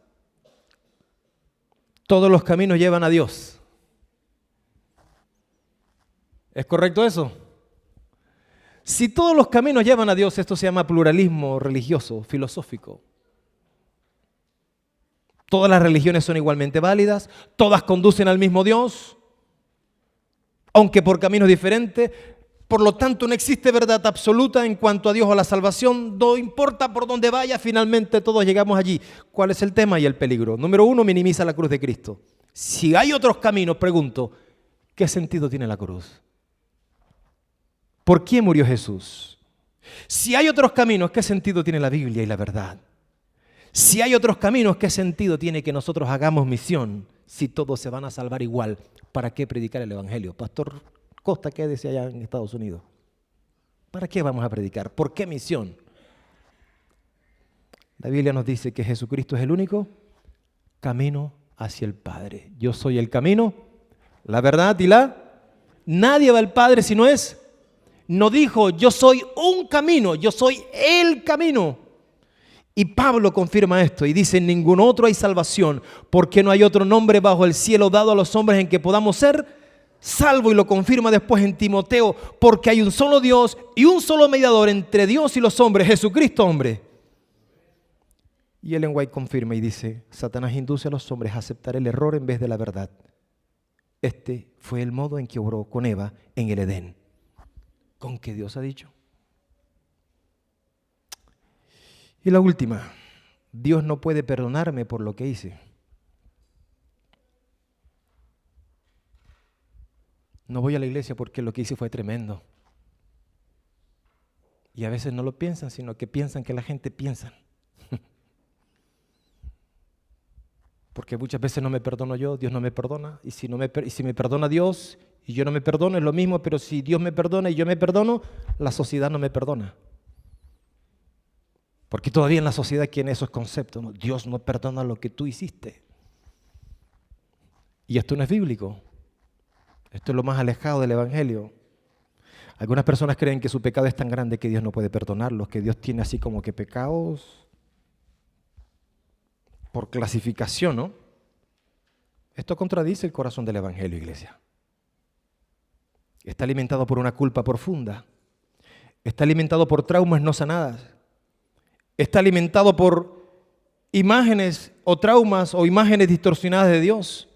Todos los caminos llevan a Dios. ¿Es correcto eso? Si todos los caminos llevan a Dios, esto se llama pluralismo religioso, filosófico. Todas las religiones son igualmente válidas, todas conducen al mismo Dios, aunque por caminos diferentes. Por lo tanto, no existe verdad absoluta en cuanto a Dios o a la salvación. No importa por dónde vaya, finalmente todos llegamos allí. ¿Cuál es el tema y el peligro? Número uno, minimiza la cruz de Cristo. Si hay otros caminos, pregunto, ¿qué sentido tiene la cruz? ¿Por qué murió Jesús? Si hay otros caminos, ¿qué sentido tiene la Biblia y la verdad? Si hay otros caminos, ¿qué sentido tiene que nosotros hagamos misión si todos se van a salvar igual? ¿Para qué predicar el Evangelio? Pastor Costa, quédese allá en Estados Unidos. ¿Para qué vamos a predicar? ¿Por qué misión? La Biblia nos dice que Jesucristo es el único camino hacia el Padre. Yo soy el camino, la verdad y la... Nadie va al Padre si no es... No dijo, yo soy un camino, yo soy el camino. Y Pablo confirma esto y dice, en ningún otro hay salvación, porque no hay otro nombre bajo el cielo dado a los hombres en que podamos ser salvos. Y lo confirma después en Timoteo, porque hay un solo Dios y un solo mediador entre Dios y los hombres, Jesucristo hombre. Y Ellen White confirma y dice, Satanás induce a los hombres a aceptar el error en vez de la verdad. Este fue el modo en que obró con Eva en el Edén. ¿Con qué Dios ha dicho? Y la última, Dios no puede perdonarme por lo que hice. No voy a la iglesia porque lo que hice fue tremendo. Y a veces no lo piensan, sino que piensan que la gente piensa. Porque muchas veces no me perdono yo, Dios no me perdona. Y si me perdona Dios y yo no me perdono, es lo mismo. Pero si Dios me perdona y yo me perdono, la sociedad no me perdona. Porque todavía en la sociedad quieren esos conceptos, ¿no? Dios no perdona lo que tú hiciste. Y esto no es bíblico. Esto es lo más alejado del Evangelio. Algunas personas creen que su pecado es tan grande que Dios no puede perdonarlos, que Dios tiene así como que pecados por clasificación, ¿no? Esto contradice el corazón del Evangelio, iglesia. Está alimentado por una culpa profunda. Está alimentado por traumas no sanadas. Está alimentado por imágenes o traumas o imágenes distorsionadas de Dios.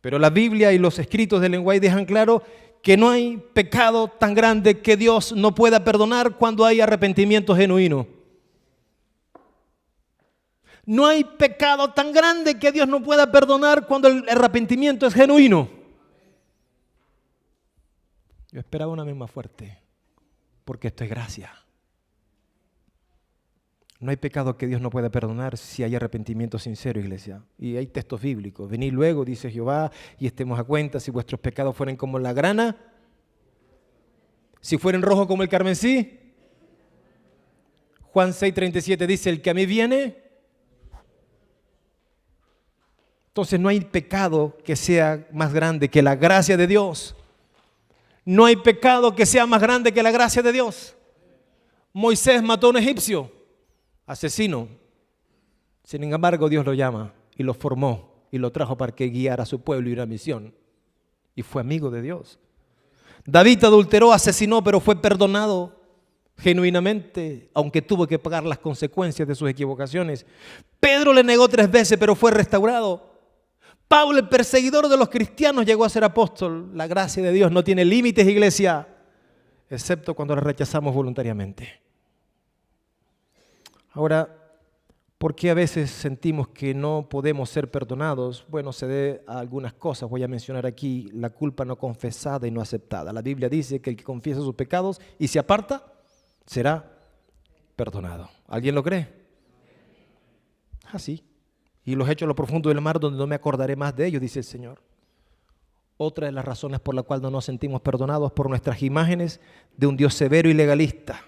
Pero la Biblia y los escritos de Ellen White dejan claro que no hay pecado tan grande que Dios no pueda perdonar cuando hay arrepentimiento genuino. No hay pecado tan grande que Dios no pueda perdonar cuando el arrepentimiento es genuino. Yo esperaba una misma fuerte, porque esto es gracia. No hay pecado que Dios no pueda perdonar si hay arrepentimiento sincero, iglesia. Y hay textos bíblicos. Venid luego, dice Jehová, y estemos a cuenta, si vuestros pecados fueren como la grana, si fueren rojos como el carmesí. Juan 6:37 dice, el que a mí viene. Entonces no hay pecado que sea más grande que la gracia de Dios. No hay pecado que sea más grande que la gracia de Dios. Moisés mató a un egipcio. Asesino. Sin embargo, Dios lo llama y lo formó y lo trajo para que guiara a su pueblo y una misión. Y fue amigo de Dios. David adulteró, asesinó, pero fue perdonado genuinamente, aunque tuvo que pagar las consecuencias de sus equivocaciones. Pedro le negó 3 veces, pero fue restaurado. Pablo, el perseguidor de los cristianos, llegó a ser apóstol. La gracia de Dios no tiene límites, iglesia. excepto cuando la rechazamos voluntariamente. Ahora, ¿por qué a veces sentimos que no podemos ser perdonados? Bueno, se debe a algunas cosas. Voy a mencionar aquí la culpa no confesada y no aceptada. La Biblia dice que el que confiesa sus pecados y se aparta, será perdonado. ¿Alguien lo cree? Así. Y los echo a lo profundo del mar donde no me acordaré más de ellos, dice el Señor. Otra de las razones por la cual no nos sentimos perdonados por nuestras imágenes de un Dios severo y legalista.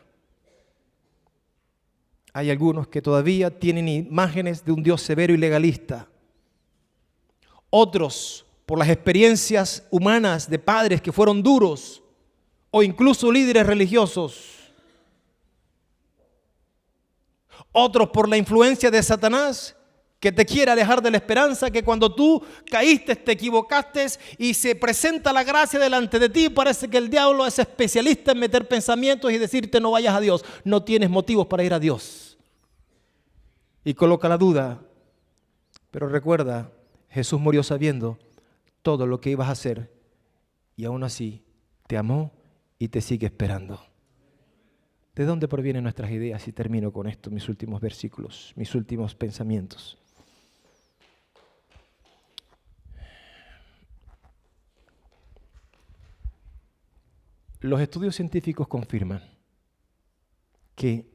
Hay algunos que todavía tienen imágenes de un Dios severo y legalista. Otros, por las experiencias humanas de padres que fueron duros o incluso líderes religiosos. Otros por la influencia de Satanás, que te quiere alejar de la esperanza, que cuando tú caíste, te equivocaste y se presenta la gracia delante de ti, parece que el diablo es especialista en meter pensamientos y decirte no vayas a Dios, no tienes motivos para ir a Dios. Y coloca la duda, pero recuerda, Jesús murió sabiendo todo lo que ibas a hacer y aún así te amó y te sigue esperando. ¿De dónde provienen nuestras ideas? Y termino con esto, mis últimos versículos, mis últimos pensamientos. Los estudios científicos confirman que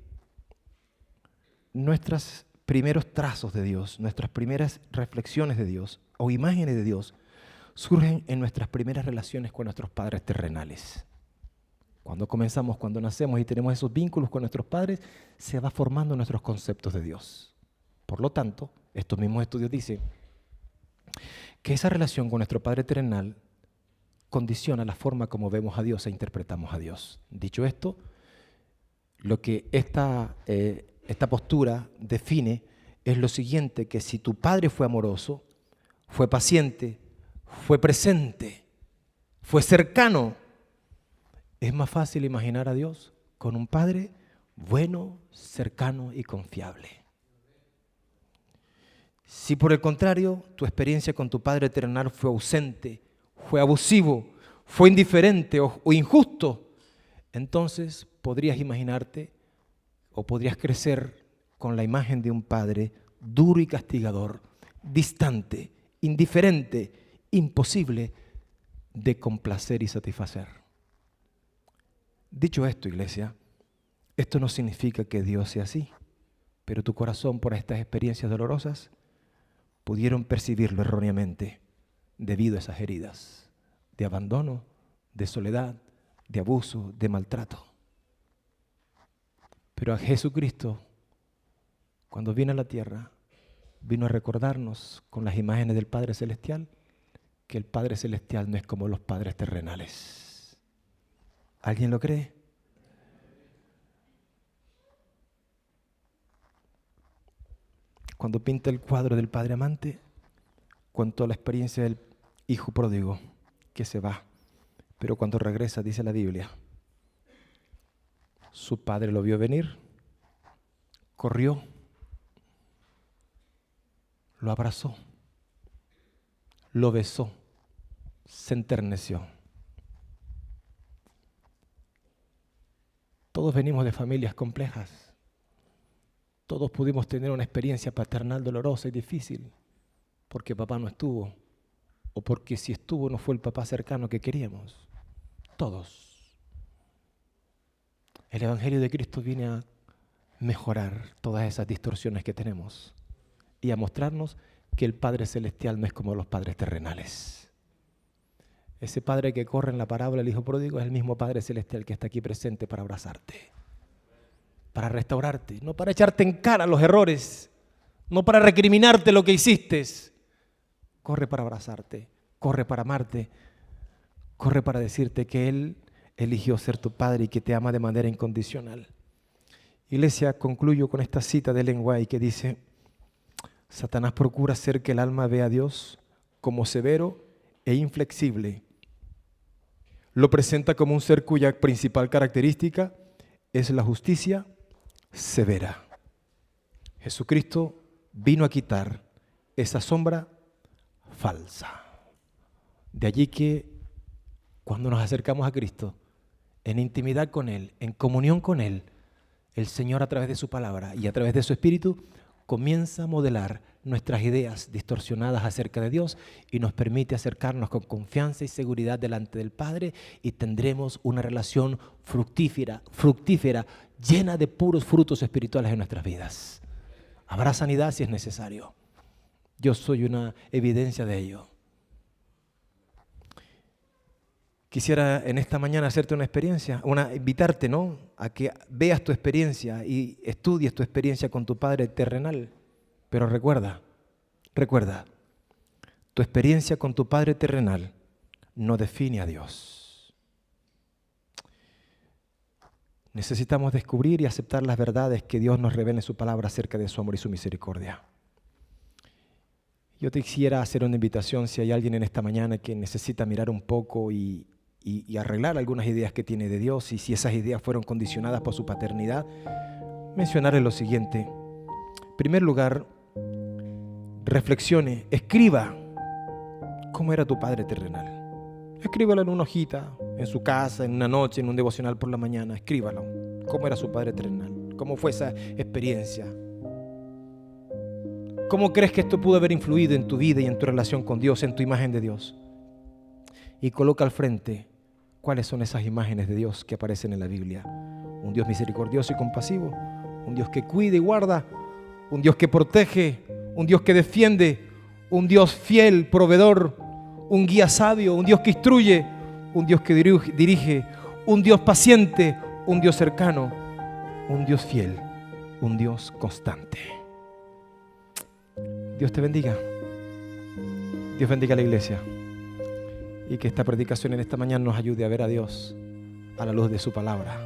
nuestros primeros trazos de Dios, nuestras primeras reflexiones de Dios o imágenes de Dios surgen en nuestras primeras relaciones con nuestros padres terrenales. Cuando comenzamos, cuando nacemos y tenemos esos vínculos con nuestros padres, se va formando nuestros conceptos de Dios. Por lo tanto, estos mismos estudios dicen que esa relación con nuestro Padre terrenal condiciona la forma como vemos a Dios e interpretamos a Dios. Dicho esto, lo que esta postura define es lo siguiente, que si tu padre fue amoroso, fue paciente, fue presente, fue cercano, es más fácil imaginar a Dios con un padre bueno, cercano y confiable. Si por el contrario tu experiencia con tu padre terrenal fue ausente, fue abusivo, fue indiferente o injusto, entonces podrías imaginarte o podrías crecer con la imagen de un padre duro y castigador, distante, indiferente, imposible de complacer y satisfacer. Dicho esto, iglesia, esto no significa que Dios sea así, pero tu corazón por estas experiencias dolorosas pudieron percibirlo erróneamente debido a esas heridas de abandono, de soledad, de abuso, de maltrato. Pero a Jesucristo, cuando vino a la tierra, vino a recordarnos con las imágenes del Padre Celestial que el Padre Celestial no es como los padres terrenales. ¿Alguien lo cree? Cuando pinta el cuadro del Padre amante, cuento la experiencia del hijo pródigo que se va, pero cuando regresa, dice la Biblia, su padre lo vio venir, corrió, lo abrazó, lo besó, se enterneció. Todos venimos de familias complejas. Todos pudimos tener una experiencia paternal dolorosa y difícil porque papá no estuvo o porque si estuvo no fue el papá cercano que queríamos. Todos. El Evangelio de Cristo viene a mejorar todas esas distorsiones que tenemos y a mostrarnos que el Padre Celestial no es como los padres terrenales. Ese Padre que corre en la parábola del Hijo Pródigo es el mismo Padre Celestial que está aquí presente para abrazarte, para restaurarte, no para echarte en cara los errores, no para recriminarte lo que hiciste. Corre para abrazarte, corre para amarte, corre para decirte que Él eligió ser tu Padre y que te ama de manera incondicional. Iglesia, concluyo con esta cita de Ellen White que dice: Satanás procura hacer que el alma vea a Dios como severo e inflexible. Lo presenta como un ser cuya principal característica es la justicia severa. Jesucristo vino a quitar esa sombra falsa. De allí que cuando nos acercamos a Cristo, en intimidad con Él, en comunión con Él, el Señor a través de su palabra y a través de su Espíritu comienza a modelar nuestras ideas distorsionadas acerca de Dios y nos permite acercarnos con confianza y seguridad delante del Padre y tendremos una relación fructífera, llena de puros frutos espirituales en nuestras vidas. Habrá sanidad si es necesario. Yo soy una evidencia de ello. Quisiera en esta mañana hacerte una experiencia, invitarte, ¿no?, a que veas tu experiencia y estudies tu experiencia con tu Padre terrenal. Pero recuerda, tu experiencia con tu Padre terrenal no define a Dios. Necesitamos descubrir y aceptar las verdades que Dios nos revela en su palabra acerca de su amor y su misericordia. Yo te quisiera hacer una invitación, si hay alguien en esta mañana que necesita mirar un poco y arreglar algunas ideas que tiene de Dios, y si esas ideas fueron condicionadas por su paternidad, mencionarle lo siguiente. En primer lugar, reflexione, escriba cómo era tu Padre terrenal. Escríbalo en una hojita, en su casa, en una noche, en un devocional por la mañana. Escríbalo, cómo era su Padre terrenal, cómo fue esa experiencia. ¿Cómo crees que esto pudo haber influido en tu vida y en tu relación con Dios, en tu imagen de Dios? Y coloca al frente cuáles son esas imágenes de Dios que aparecen en la Biblia. Un Dios misericordioso y compasivo, un Dios que cuida y guarda, un Dios que protege, un Dios que defiende, un Dios fiel, proveedor, un guía sabio, un Dios que instruye, un Dios que dirige, un Dios paciente, un Dios cercano, un Dios fiel, un Dios constante. Dios te bendiga. Dios bendiga a la iglesia. Y que esta predicación en esta mañana nos ayude a ver a Dios a la luz de su palabra.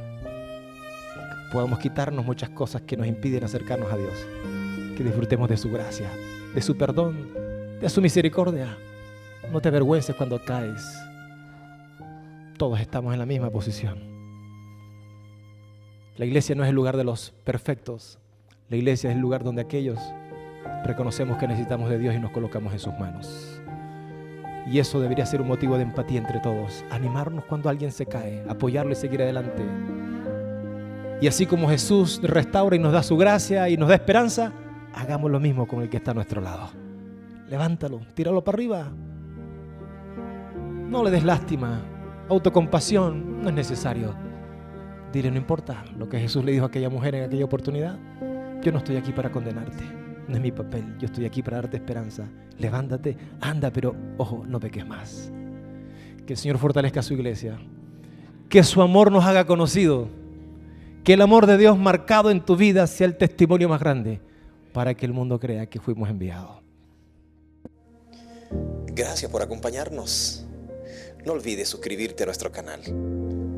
Podamos quitarnos muchas cosas que nos impiden acercarnos a Dios. Que disfrutemos de su gracia, de su perdón, de su misericordia. No te avergüences cuando caes. Todos estamos en la misma posición. La iglesia no es el lugar de los perfectos. La iglesia es el lugar donde aquellos reconocemos que necesitamos de Dios y nos colocamos en sus manos. Y eso debería ser un motivo de empatía entre todos. Animarnos cuando alguien se cae, apoyarlo y seguir adelante. Y así como Jesús restaura y nos da su gracia y nos da esperanza, hagamos lo mismo con el que está a nuestro lado. Levántalo, tíralo para arriba. No le des lástima, autocompasión, no es necesario. Dile, no importa lo que Jesús le dijo a aquella mujer en aquella oportunidad. Yo no estoy aquí para condenarte. No es mi papel, yo estoy aquí para darte esperanza. Levántate, anda, pero ojo, no peques más. Que el Señor fortalezca a su iglesia. Que su amor nos haga conocido. Que el amor de Dios marcado en tu vida sea el testimonio más grande para que el mundo crea que fuimos enviados. Gracias por acompañarnos. No olvides suscribirte a nuestro canal.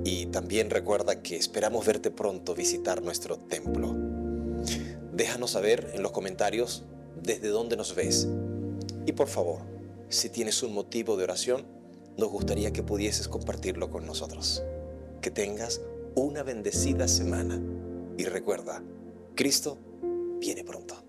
Y también recuerda que esperamos verte pronto visitar nuestro templo. Déjanos saber en los comentarios desde dónde nos ves. Y por favor, si tienes un motivo de oración, nos gustaría que pudieses compartirlo con nosotros. Que tengas una bendecida semana. Y recuerda, Cristo viene pronto.